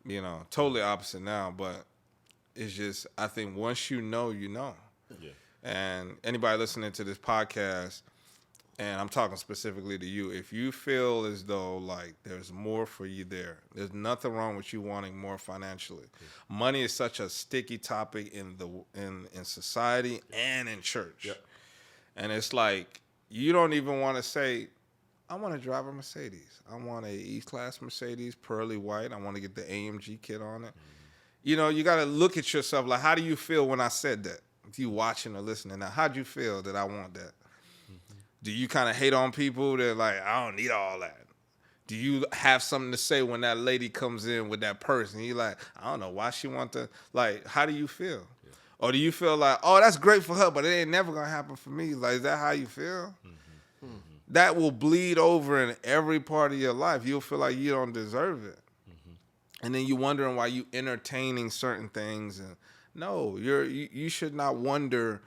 Yeah. Totally opposite now. But it's just, I think once you know, you know. Yeah. And anybody listening to this podcast, and I'm talking specifically to you, if you feel as though like there's more for you there's nothing wrong with you wanting more financially. Yeah. Money is such a sticky topic in society and in church. Yeah. And it's like you don't even want to say, I want to drive a Mercedes. I want a E-Class Mercedes, pearly white. I want to get the AMG kit on it. Mm-hmm. You got to look at yourself like, how do you feel when I said that? If you watching or listening now, how'd you feel that I want that? Do you kind of hate on people that like, I don't need all that? Do you have something to say when that lady comes in with that purse and you like, I don't know why she want to, like, how do you feel? Yeah. Or do you feel like, oh, that's great for her, but it ain't never going to happen for me? Like, is that how you feel? Mm-hmm. Mm-hmm. That will bleed over in every part of your life. You'll feel like you don't deserve it. Mm-hmm. And then you wondering why you entertaining certain things. And no, you should not wonder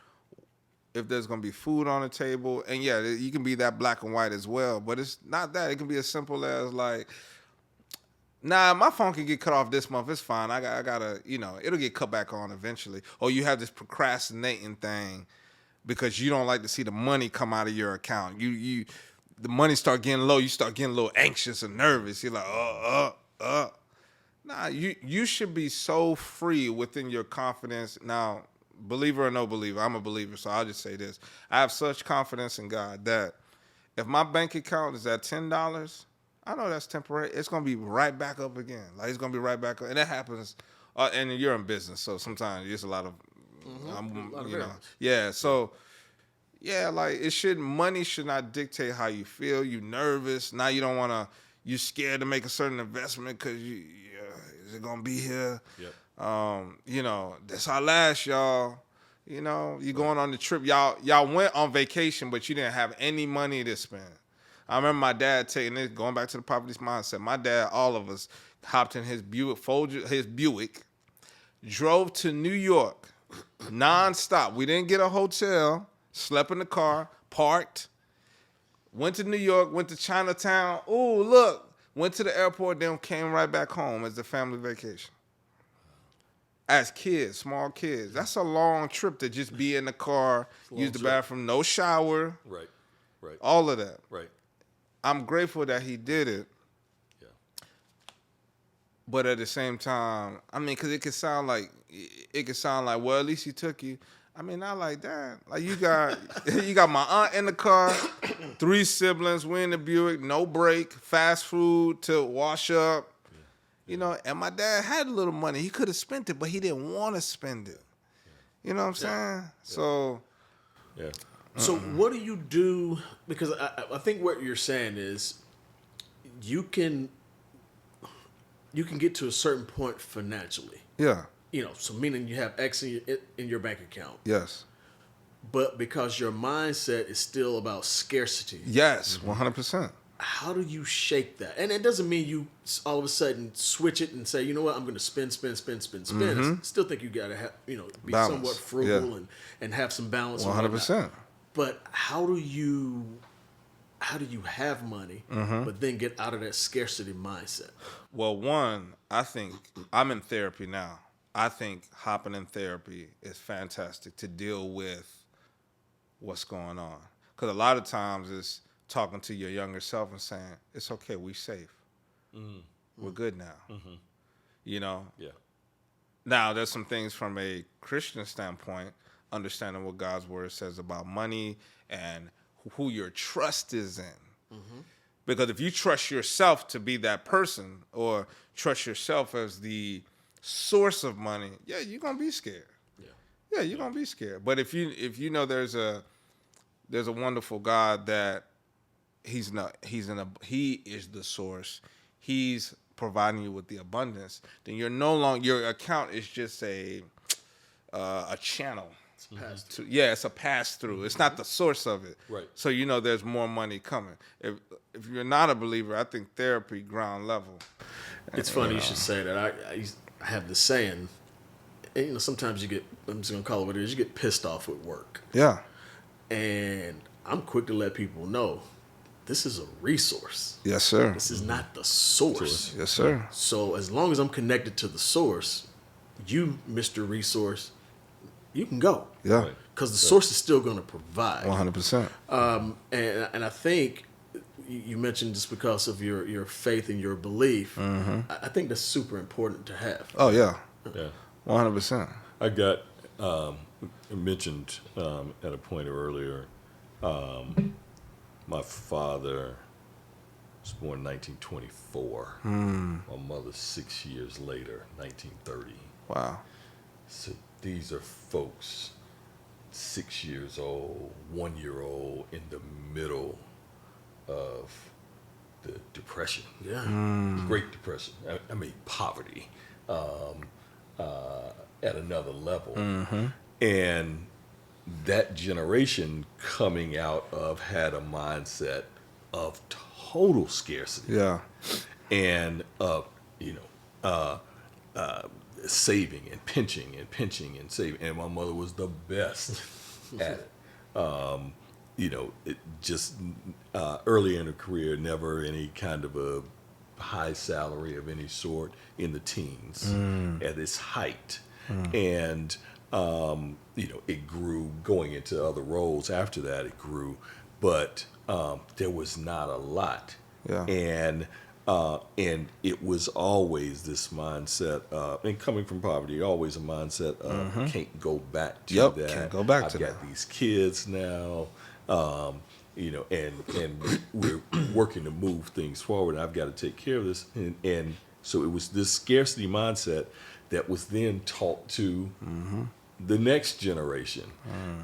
if there's going to be food on the table. And yeah, you can be that black and white as well, but it's not that. It can be as simple as like, nah, my phone can get cut off this month. It's fine. I gotta, it'll get cut back on eventually. Or you have this procrastinating thing because you don't like to see the money come out of your account. The money start getting low. You start getting a little anxious and nervous. You're like, Nah, you should be so free within your confidence. Now, believer or no believer, I'm a believer, so I'll just say this. I have such confidence in God that if my bank account is at $10, I know that's temporary. It's going to be right back up again. Like, it's going to be right back up. And that happens, and you're in business, so sometimes there's a lot of, yeah, so, yeah, like, money should not dictate how you feel. You nervous. Now you don't want to, you scared to make a certain investment because is it going to be here? Yep. That's our last, y'all. You going on the trip. Y'all went on vacation, but you didn't have any money to spend. I remember my dad taking this, going back to the poverty mindset. My dad, all of us, hopped in his Buick, drove to New York, nonstop. We didn't get a hotel, slept in the car, parked, went to New York, went to Chinatown. Ooh, look. Went to the airport, then came right back home as a family vacation. As kids, small kids. That's a long trip to just be in the car, use the bathroom, no shower. Right. All of that. Right. I'm grateful that he did it. Yeah. But at the same time, I mean, because it could sound like, well, at least he took you. I mean, not like that. Like you got my aunt in the car, 3 siblings, we in the Buick, no break, fast food to wash up. Yeah. And my dad had a little money. He could have spent it, but he didn't want to spend it. You know what I'm saying? Yeah. So, yeah. So what do you do? Because I think what you're saying is you can get to a certain point financially. Yeah. So meaning you have X in your bank account. Yes. But because your mindset is still about scarcity. Yes, 100%. How do you shake that? And it doesn't mean you all of a sudden switch it and say, you know what, I'm going to spend. Mm-hmm. I still think you got to have, be balance. Somewhat frugal and have some balance. 100%. But how do you have money, but then get out of that scarcity mindset? Well, one, I think I'm in therapy now. I think hopping in therapy is fantastic to deal with what's going on. Because a lot of times it's talking to your younger self and saying, it's okay, we safe. Mm-hmm. We're good now. Mm-hmm. Yeah. Now, there's some things from a Christian standpoint, understanding what God's word says about money and who your trust is in. Mm-hmm. Because if you trust yourself to be that person or trust yourself as the source of money, yeah, you're gonna be scared. Yeah, you're gonna be scared. But if you know there's a wonderful God that He is the source. He's providing you with the abundance. Then you're no longer, your account is just a channel. it's a pass through. It's not the source of it. Right. So there's more money coming. If you're not a believer, I think therapy ground level. It's funny you should say that. I have this saying, and, sometimes you get, I'm just going to call it what it is, you get pissed off with work. Yeah. And I'm quick to let people know this is a resource. Yes, sir. This is not the source. Yes, sir. So as long as I'm connected to the source, you, Mr. Resource, you can go. Yeah. Because the source is still going to provide. 100%. And I think you mentioned just because of your faith and your belief, I think that's super important to have. Oh, yeah. Yeah. 100%. I got mentioned at a point earlier. My father was born in 1924. My mother 6 years later, 1930. Wow. So these are folks 6 years old, 1 year old, in the middle of the Depression. Yeah. Great Depression. I mean, poverty at another level. And that generation coming out of had a mindset of total scarcity. Yeah. And saving and pinching and saving. And my mother was the best at it. It just early in her career, never any kind of a high salary of any sort in the teens at its height. And it grew going into other roles after that. It grew, but there was not a lot. Yeah. And it was always this mindset, and coming from poverty, always a mindset of can't go back to that. Can't go back I've to got that. these kids now, and we're working to move things forward. I've got to take care of this, and so it was this scarcity mindset that was then taught to the next generation.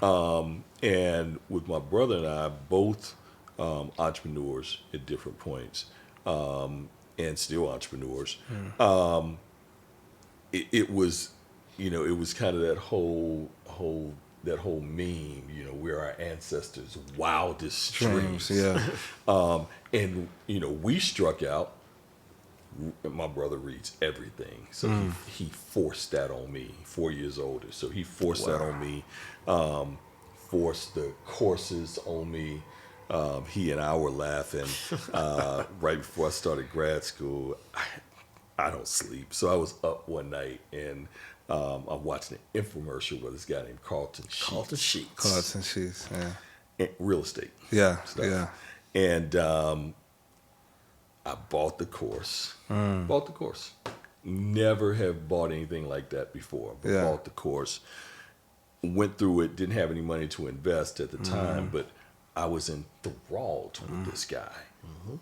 And with my brother and I, both entrepreneurs at different points, and still entrepreneurs. It was, it was kind of that whole meme. We're our ancestors' wildest dreams. Yeah. And we struck out. My brother reads everything, so he forced that on me. 4 years older, so he forced that on me. Forced the courses on me. He and I were laughing right before I started grad school. I don't sleep, so I was up one night and I'm watching an infomercial with this guy named Carlton Sheets. Carlton Sheets, yeah. Real estate. Yeah, stuff. yeah. And I bought the course. Bought the course. Never have bought anything like that before, but bought the course. Went through it, didn't have any money to invest at the time, but I was enthralled with this guy.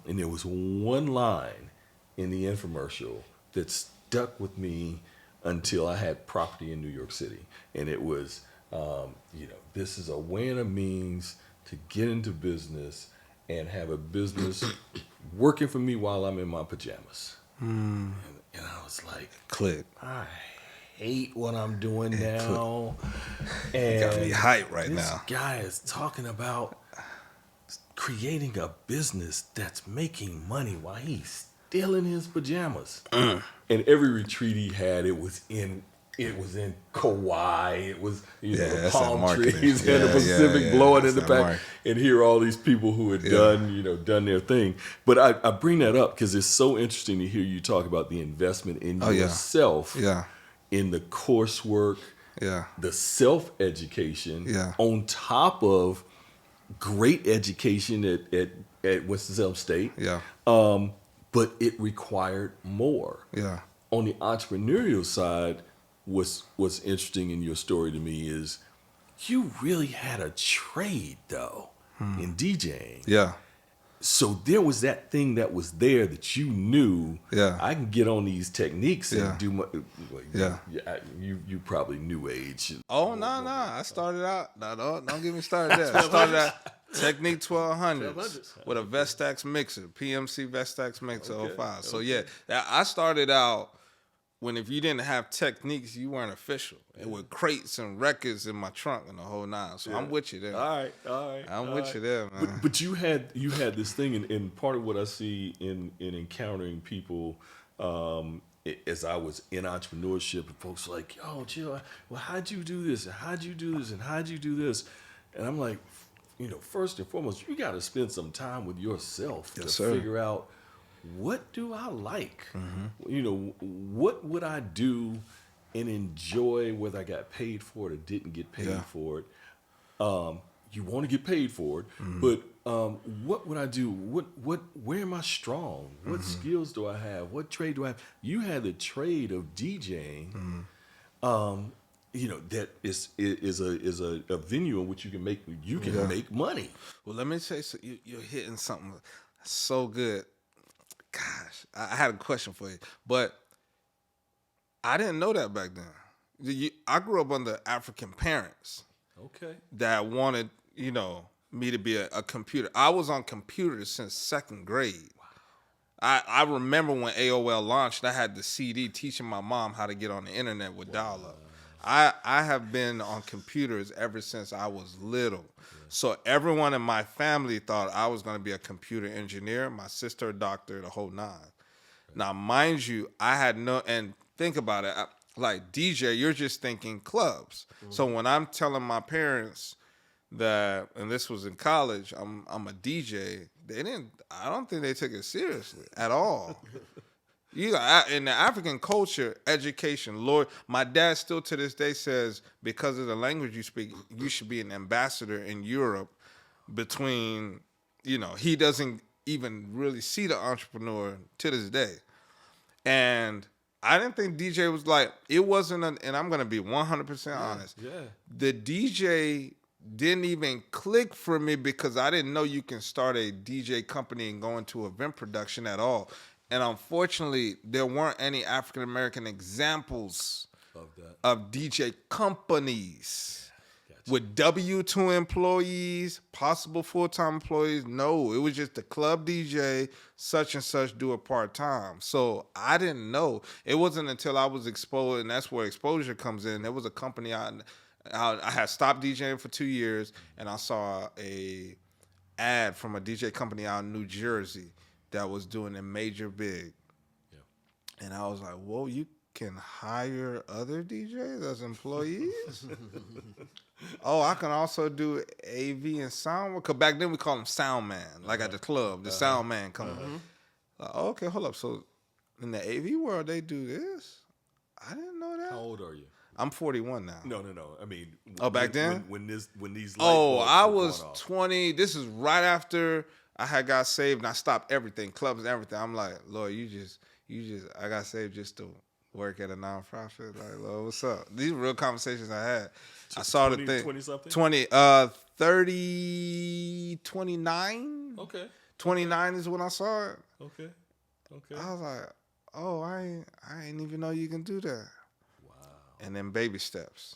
And there was one line in the infomercial that stuck with me until I had property in New York City. And it was, this is a way and a means to get into business and have a business working for me while I'm in my pajamas. And I was like, click. I hate what I'm doing now. And got me hyped right this now. Guy is talking about creating a business that's making money while he's still in his pajamas. And every retreat he had, it was in Kauai. It was the palm trees and the Pacific blowing in the back. And here are all these people who had done their thing. But I bring that up because it's so interesting to hear you talk about the investment in yourself, in the coursework, the self-education, on top of great education at Winston-Salem State. But it required more. On the entrepreneurial side, what's interesting in your story to me is you really had a trade though in DJing. So there was that thing that was there that you knew. I can get on these techniques and do my. You probably new age. Oh no! I started out. No, don't get me started there. I started out Technique 1200 with a Vestax mixer, PMC Vestax mixer 05. So I started out when if you didn't have techniques, you weren't official. And with crates and records in my trunk and the whole nine. So I'm with you there. All right. I'm with you there, man. But you had this thing, and part of what I see in encountering people, as I was in entrepreneurship, and folks were like, yo, Jill, well, how'd you do this? And how'd you do this? And how'd you do this? And I'm like, first and foremost, you got to spend some time with yourself to figure out, what do I like? What would I do and enjoy, whether I got paid for it or didn't get paid for it? You want to get paid for it, but what would I do? Where am I strong? What skills do I have? What trade do I have? You had the trade of DJing. That is a venue in which you can make money. Well, let me say, so you're hitting something so good. Gosh, I had a question for you, but I didn't know that back then. I grew up under African parents. Okay. That wanted, me to be a computer. I was on computers since second grade. Wow. I remember when AOL launched, I had the CD teaching my mom how to get on the internet with dial-up. I have been on computers ever since I was little. So everyone in my family thought I was going to be a computer engineer, my sister a doctor, the whole nine. Now, mind you, I had and think about it, like DJ, you're just thinking clubs. So when I'm telling my parents that, and this was in college, I'm a DJ, I don't think they took it seriously at all. In the African culture, education, Lord, my dad still to this day says, because of the language you speak, you should be an ambassador in Europe between, he doesn't even really see the entrepreneur to this day. And I didn't think DJ was like, it wasn't, and I'm going to be 100% honest. Yeah. The DJ didn't even click for me because I didn't know you can start a DJ company and go into event production at all. And unfortunately, there weren't any African-American examples of DJ companies with W-2 employees, possible full-time employees. No, it was just the club DJ, such and such, do it part-time. So I didn't know. It wasn't until I was exposed, and that's where exposure comes in. There was a company I had stopped DJing for 2 years, and I saw a ad from a DJ company out in New Jersey that was doing a major big. Yeah. And I was like, whoa, you can hire other DJs as employees? Oh, I can also do AV and sound. Because back then we call them sound man, like at the club, the sound man coming. Like, okay, hold up. So in the AV world, they do this? I didn't know that. How old are you? I'm 41 now. No. I mean, back then? When these light bulbs I was 20. This is right after I had got saved and I stopped everything, clubs and everything. I'm like, Lord, I got saved just to work at a nonprofit. Like, Lord, what's up? These were real conversations I had. I saw 20, the thing. 20-something? 29. Okay. 29 is when I saw it. Okay. I was like, oh, I ain't even know you can do that. Wow. And then baby steps.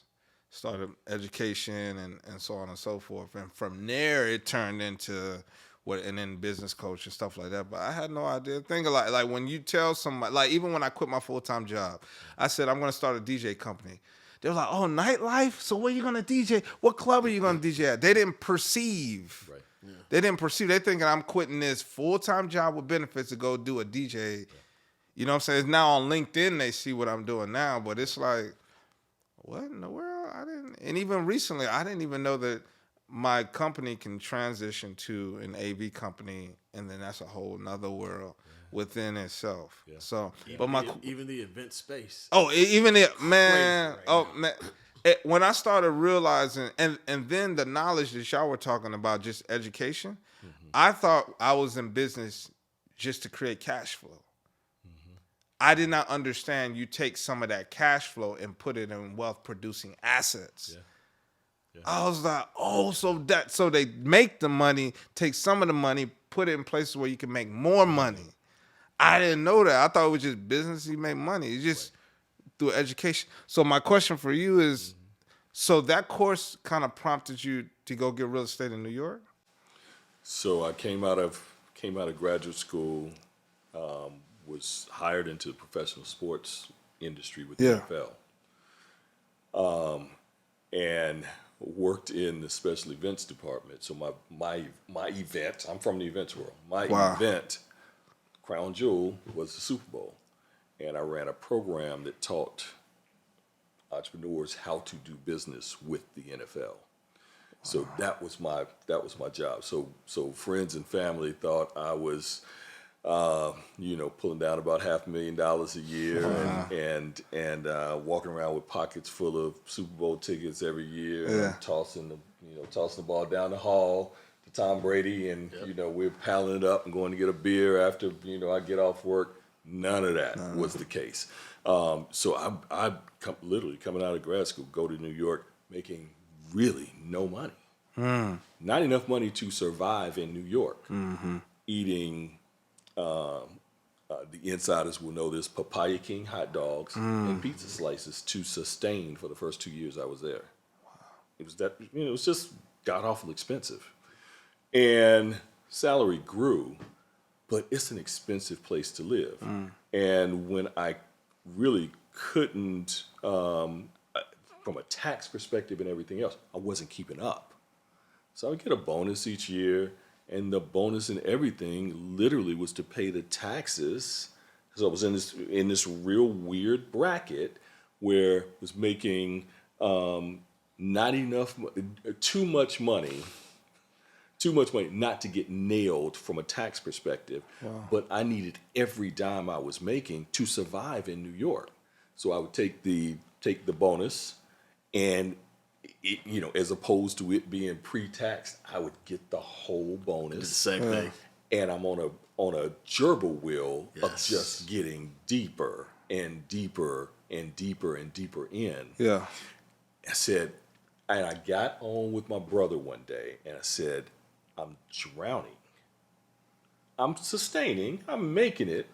Started education and so on and so forth. And from there, it turned into and then business coach and stuff like that. But I had no idea. Think of like when you tell somebody, like even when I quit my full-time job, I said, I'm going to start a DJ company. They were like, oh, nightlife? So where are you going to DJ? What club are you going to DJ at? They didn't perceive. Right. Yeah. They didn't perceive. They thinking I'm quitting this full-time job with benefits to go do a DJ. Yeah. You know what I'm saying? It's now on LinkedIn they see what I'm doing now. But it's like, what in the world? I didn't. And even recently, I didn't even know that my company can transition to an AV company, and then that's a whole nother world within itself. Yeah. So, even the event space. Oh, even it, man. Right oh, now. Man. When I started realizing, and then the knowledge that y'all were talking about, just education, I thought I was in business just to create cash flow. I did not understand you take some of that cash flow and put it in wealth producing assets. Yeah. Yeah. I was like, oh, so they make the money, take some of the money, put it in places where you can make more money. I didn't know that. I thought it was just business, you make money. It's just through education. So my question for you is, so that course kind of prompted you to go get real estate in New York? So I came out of graduate school, was hired into the professional sports industry with the NFL. And worked in the special events department. So my event, I'm from the events world. My event, crown jewel, was the Super Bowl. And I ran a program that taught entrepreneurs how to do business with the NFL. So that was my job. So friends and family thought I was pulling down about $500,000 a year and walking around with pockets full of Super Bowl tickets every year, and tossing the ball down the hall to Tom Brady, and we're palling it up and going to get a beer after I get off work. None of that was the case. So I literally coming out of grad school, go to New York, making really no money, not enough money to survive in New York, eating. The insiders will know this: Papaya King hot dogs and pizza slices to sustain for the first 2 years I was there. It was it was just god awful expensive, and salary grew, but it's an expensive place to live. And when I really couldn't, from a tax perspective and everything else, I wasn't keeping up. So I would get a bonus each year. And the bonus and everything literally was to pay the taxes, because I was in this real weird bracket where I was making not enough, too much money not to get nailed from a tax perspective. But I needed every dime I was making to survive in New York. So I would take the bonus, and as opposed to it being pre-taxed, I would get the whole bonus. The same thing. And I'm on a gerbil wheel of just getting deeper and deeper and deeper and deeper in. Yeah. I said, and I got on with my brother one day, and I said, I'm drowning. I'm sustaining. I'm making it.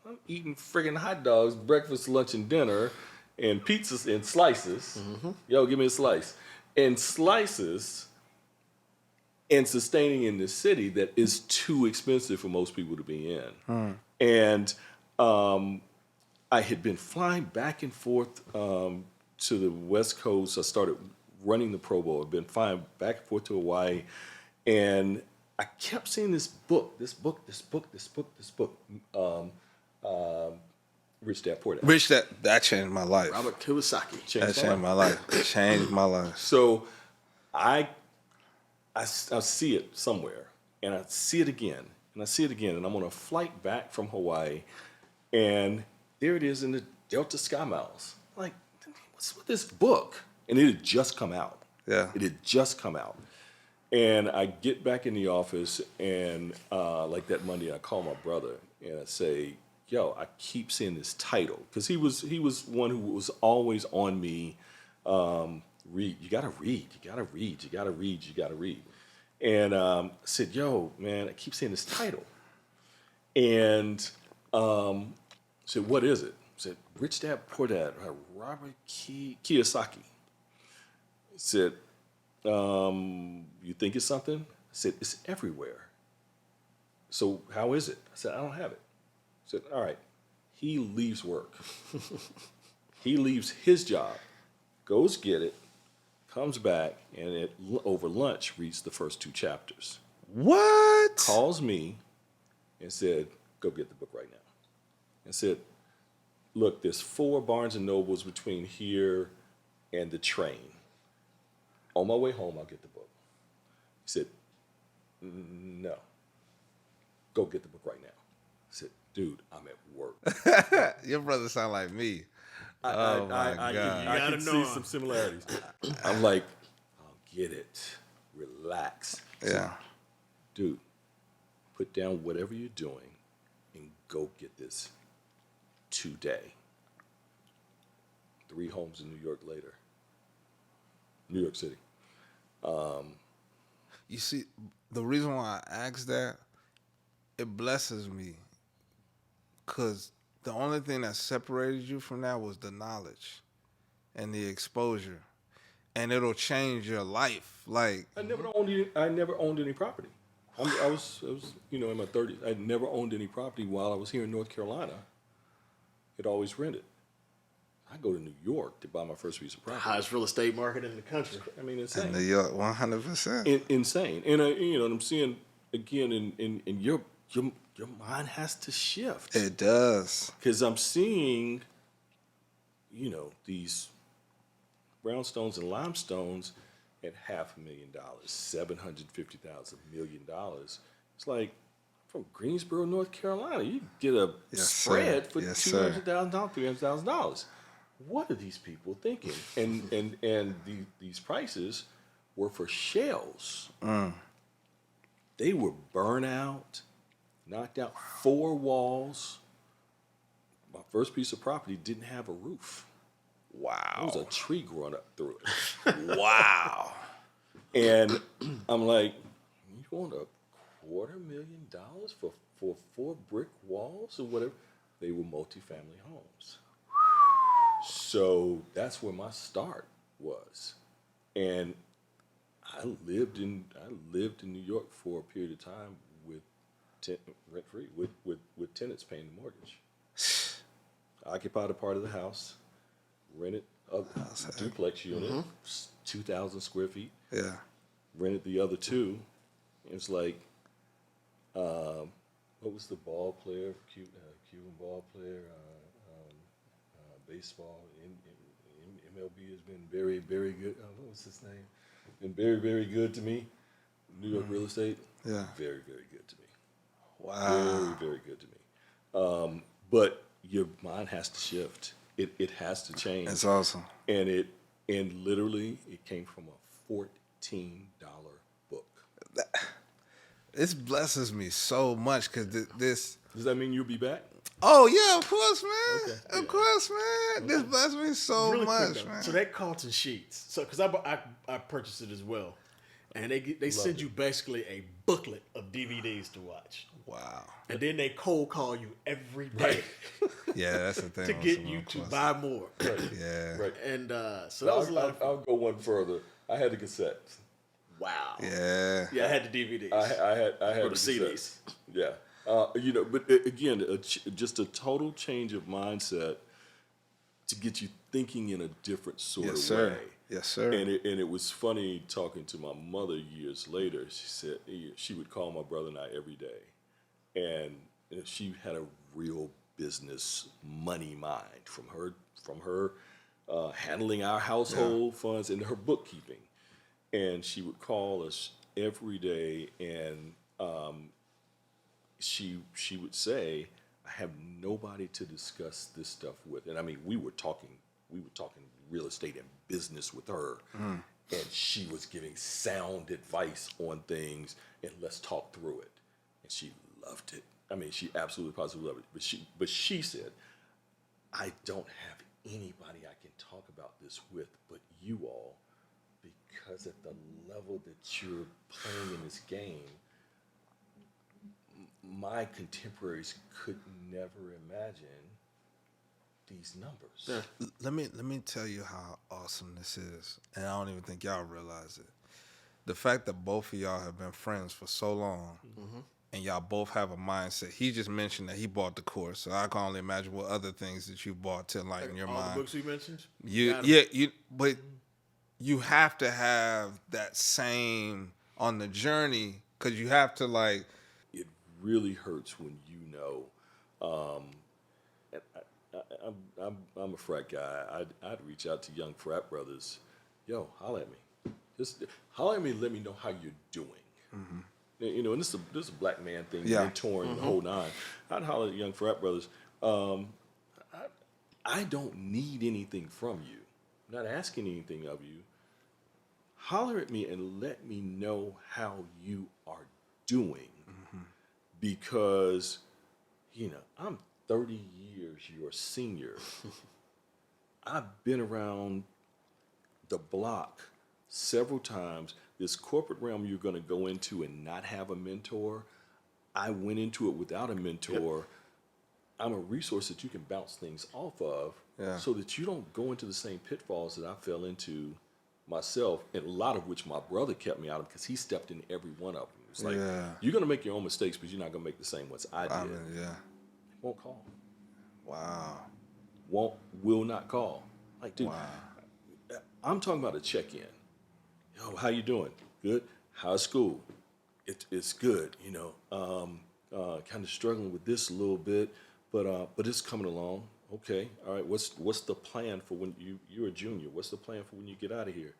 I'm eating friggin' hot dogs, breakfast, lunch, and dinner, and pizzas and slices. Yo, give me a slice. And slices, and sustaining in this city that is too expensive for most people to be in. And I had been flying back and forth to the West Coast. I started running the Pro Bowl. I've been flying back and forth to Hawaii. And I kept seeing this book. Rich Dad Poor Dad. Rich Dad, that changed my life. Robert Kiyosaki. That changed my life. Changed my life. So I see it somewhere, and I see it again, and I see it again, and I'm on a flight back from Hawaii, and there it is in the Delta Sky Miles. Like, what's with this book? And it had just come out. Yeah. It had just come out. And I get back in the office, and like that Monday, I call my brother, and I say, yo, I keep seeing this title, because he was one who was always on me. Read, you gotta read, you gotta read, you gotta read, you gotta read. And I said, yo, man, I keep seeing this title. And said, what is it? I said, Rich Dad Poor Dad, Robert Kiyosaki. He said, you think it's something? I said, it's everywhere. So how is it? I said, I don't have it. I said, all right. He leaves work. He leaves his job, goes get it, comes back, and over lunch reads the first 2 chapters. What? Calls me and said, go get the book right now. And said, look, there's 4 Barnes & Nobles between here and the train. On my way home, I'll get the book. He said, no. Go get the book right now. I said, dude, I'm at work. Your brother sound like me. I can see some similarities. I'm like, I'll get it. Relax. Yeah. Dude, put down whatever you're doing and go get this today. 3 homes in New York later. New York City. You see, the reason why I asked that, it blesses me, because the only thing that separated you from that was the knowledge and the exposure, and it'll change your life. Like, I never owned any property. I was in my 30s. I never owned any property while I was here in North Carolina. It always rented. I go to New York to buy my first piece of property. Highest real estate market in the country. I mean, In insane. New York, 100%. Insane. And I'm seeing again, in your mind has to shift. It does. Because I'm seeing, these brownstones and limestones at $500,000, $750,000, $1 million. It's like from Greensboro, North Carolina, you get a spread for $200,000, $300,000. What are these people thinking? And these prices were for shells. They were burnt out, knocked out 4 walls. My first piece of property didn't have a roof. Wow. There was a tree growing up through it. Wow. And I'm like, you want $250,000 for 4 brick walls or whatever? They were multifamily homes. So that's where my start was. And I lived in New York for a period of time with rent free with tenants paying the mortgage. I occupied a part of the house, rented a duplex unit, 2,000 square feet. Yeah. Rented the other 2. It's like, what was the ball player, Cuban ball player, baseball in MLB has been very, very good. What was his name? Been very, very good to me. New York real estate. Yeah. Very, very good to me. Wow. Very, very good to me. But your mind has to shift. It has to change. That's awesome. And literally it came from a $14 book. This blesses me so much because this. Does that mean you'll be back? Oh yeah, of course, man. Okay. Of course, man. This blesses me so Really much, quick, though. man. So that Carlton Sheets. So because I purchased it as well, and they send you basically a booklet of DVDs to watch. Wow. And then they cold call you every day Yeah, that's the thing. to with get some you of to course. buy more. Yeah. Right. And so that was a lot of fun. I'll go one further. I had the cassettes. Wow. Yeah. Yeah, I had the DVDs. I had Or the the CDs. cassettes. Yeah. But again, just a total change of mindset to get you thinking in a different sort Yes, of sir. way. Yes, sir. And it was funny talking to my mother years later. She said she would call my brother and I every day, and she had a real business money mind from her handling our household funds and her bookkeeping, and she would call us every day, and she would say, "I have nobody to discuss this stuff with," and I mean we were talking real estate and business with her, and she was giving sound advice on things, and let's talk through it, and she loved it. I mean, she absolutely positively loved it. But she said, "I don't have anybody I can talk about this with, but you all, because at the level that you're playing in this game, my contemporaries could never imagine these numbers." Yeah. Let me tell you how awesome this is, and I don't even think y'all realize it. The fact that both of y'all have been friends for so long, and y'all both have a mindset. He just mentioned that he bought the course, so I can only imagine what other things that you bought to enlighten your All mind. the books we mentioned. But you have to have that same on the journey because you have to like. It really hurts when you know. I'm a frat guy. I'd reach out to young frat brothers. Yo, holler at me. Just holler at me and let me know how you're doing. And this is a black man thing, mentoring the whole nine. I'd holler at young frat brothers. I don't need anything from you. I'm not asking anything of you. Holler at me and let me know how you are doing. Because, I'm 30 years your senior. I've been around the block several times. This corporate realm you're going to go into and not have a mentor, I went into it without a mentor. Yep. I'm a resource that you can bounce things off of so that you don't go into the same pitfalls that I fell into myself, and a lot of which my brother kept me out of because he stepped in every one of them. It's like, you're going to make your own mistakes, but you're not going to make the same ones I did. Yeah. Won't call. Wow. will not call. Like, dude, I'm talking about a check-in. Yo, how you doing? Good. How's school? It's good. Kind of struggling with this a little bit, but it's coming along. Okay. All right. What's the plan for when you're a junior? What's the plan for when you get out of here?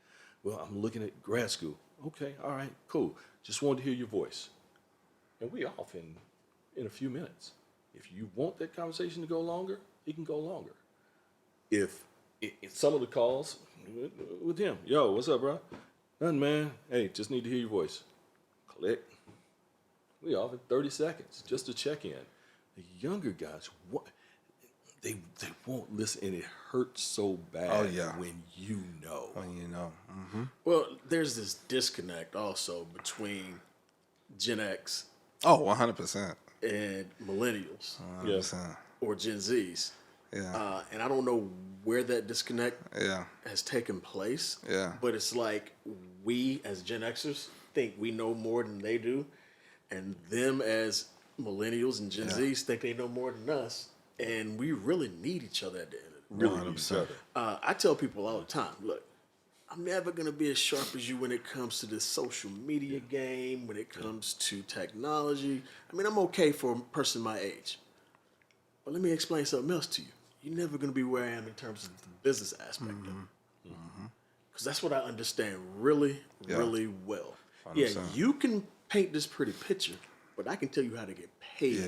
Well, I'm looking at grad school. Okay. All right. Cool. Just wanted to hear your voice. And we off in a few minutes. If you want that conversation to go longer, it can go longer. If some of the calls with him, yo, what's up, bro? Nothing, man. Hey, just need to hear your voice. Click. We off in 30 seconds just to check in. The younger guys, they won't listen, and it hurts so bad when you know. When you know. Mm-hmm. Well, there's this disconnect also between Gen X. Oh, 100%. And millennials. 100%. Or Gen Zs. Yeah. And I don't know where that disconnect Yeah. has taken place. Yeah. But it's like we as Gen Xers think we know more than they do. And them as millennials and Gen Zs think they know more than us. And we really need each other at the end of the day. Really need each other. I tell people all the time, look, I'm never going to be as sharp as you when it comes to this social media game, when it comes to technology. I mean, I'm okay for a person my age. But let me explain something else to you. You're never going to be where I am in terms of the business aspect of it. Because that's what I understand really, really well. 100%. Yeah, you can paint this pretty picture, but I can tell you how to get paid,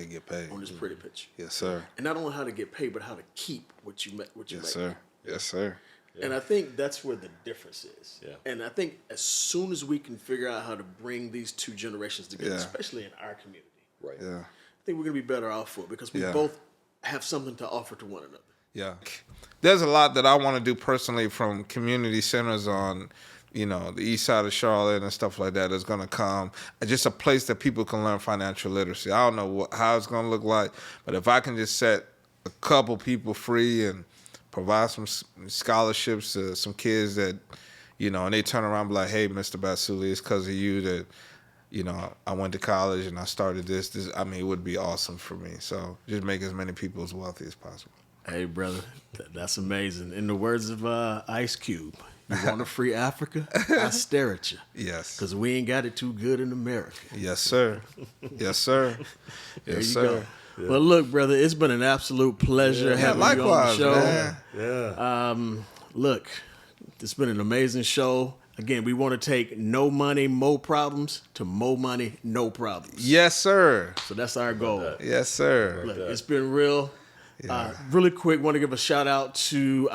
on this pretty picture. Yes, sir. And not only how to get paid, but how to keep what you make. Yes, sir. Yes, sir. And I think that's where the difference is. Yeah. And I think as soon as we can figure out how to bring these two generations together, especially in our community, Right. Yeah. I think we're going to be better off for it because we both have something to offer to one another. Yeah. There's a lot that I want to do personally from community centers on, the east side of Charlotte and stuff like that is going to come. Just a place that people can learn financial literacy. I don't know how it's going to look like, but if I can just set a couple people free and provide some scholarships to some kids that, and they turn around and be like, hey, Mr. Batsuli, it's because of you that, I went to college and I started this. It would be awesome for me. So just make as many people as wealthy as possible. Hey, brother, that's amazing. In the words of Ice Cube, you want a free Africa? I stare at you. Yes. Because we ain't got it too good in America. Yes, sir. Yes, sir. There Yes, you sir. go. Yeah. Well, look, brother, it's been an absolute pleasure having you on the likewise, show. Man. Yeah. Look, it's been an amazing show. Again, we want to take no money, mo problems to mo money, no problems. Yes, sir. So that's our goal. Yes, sir. Look, it's been real. Really quick, want to give a shout out to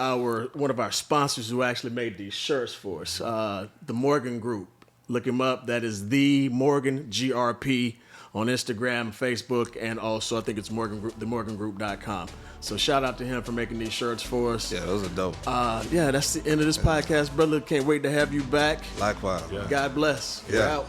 one of our sponsors who actually made these shirts for us, the Morgan Group. Look him up. That is the Morgan GRP on Instagram, Facebook, and also I think it's Morgan Group, themorgangroup.com. So shout out to him for making these shirts for us. Yeah, those are dope. That's the end of this podcast, brother. Can't wait to have you back. Likewise. God bless. We're out.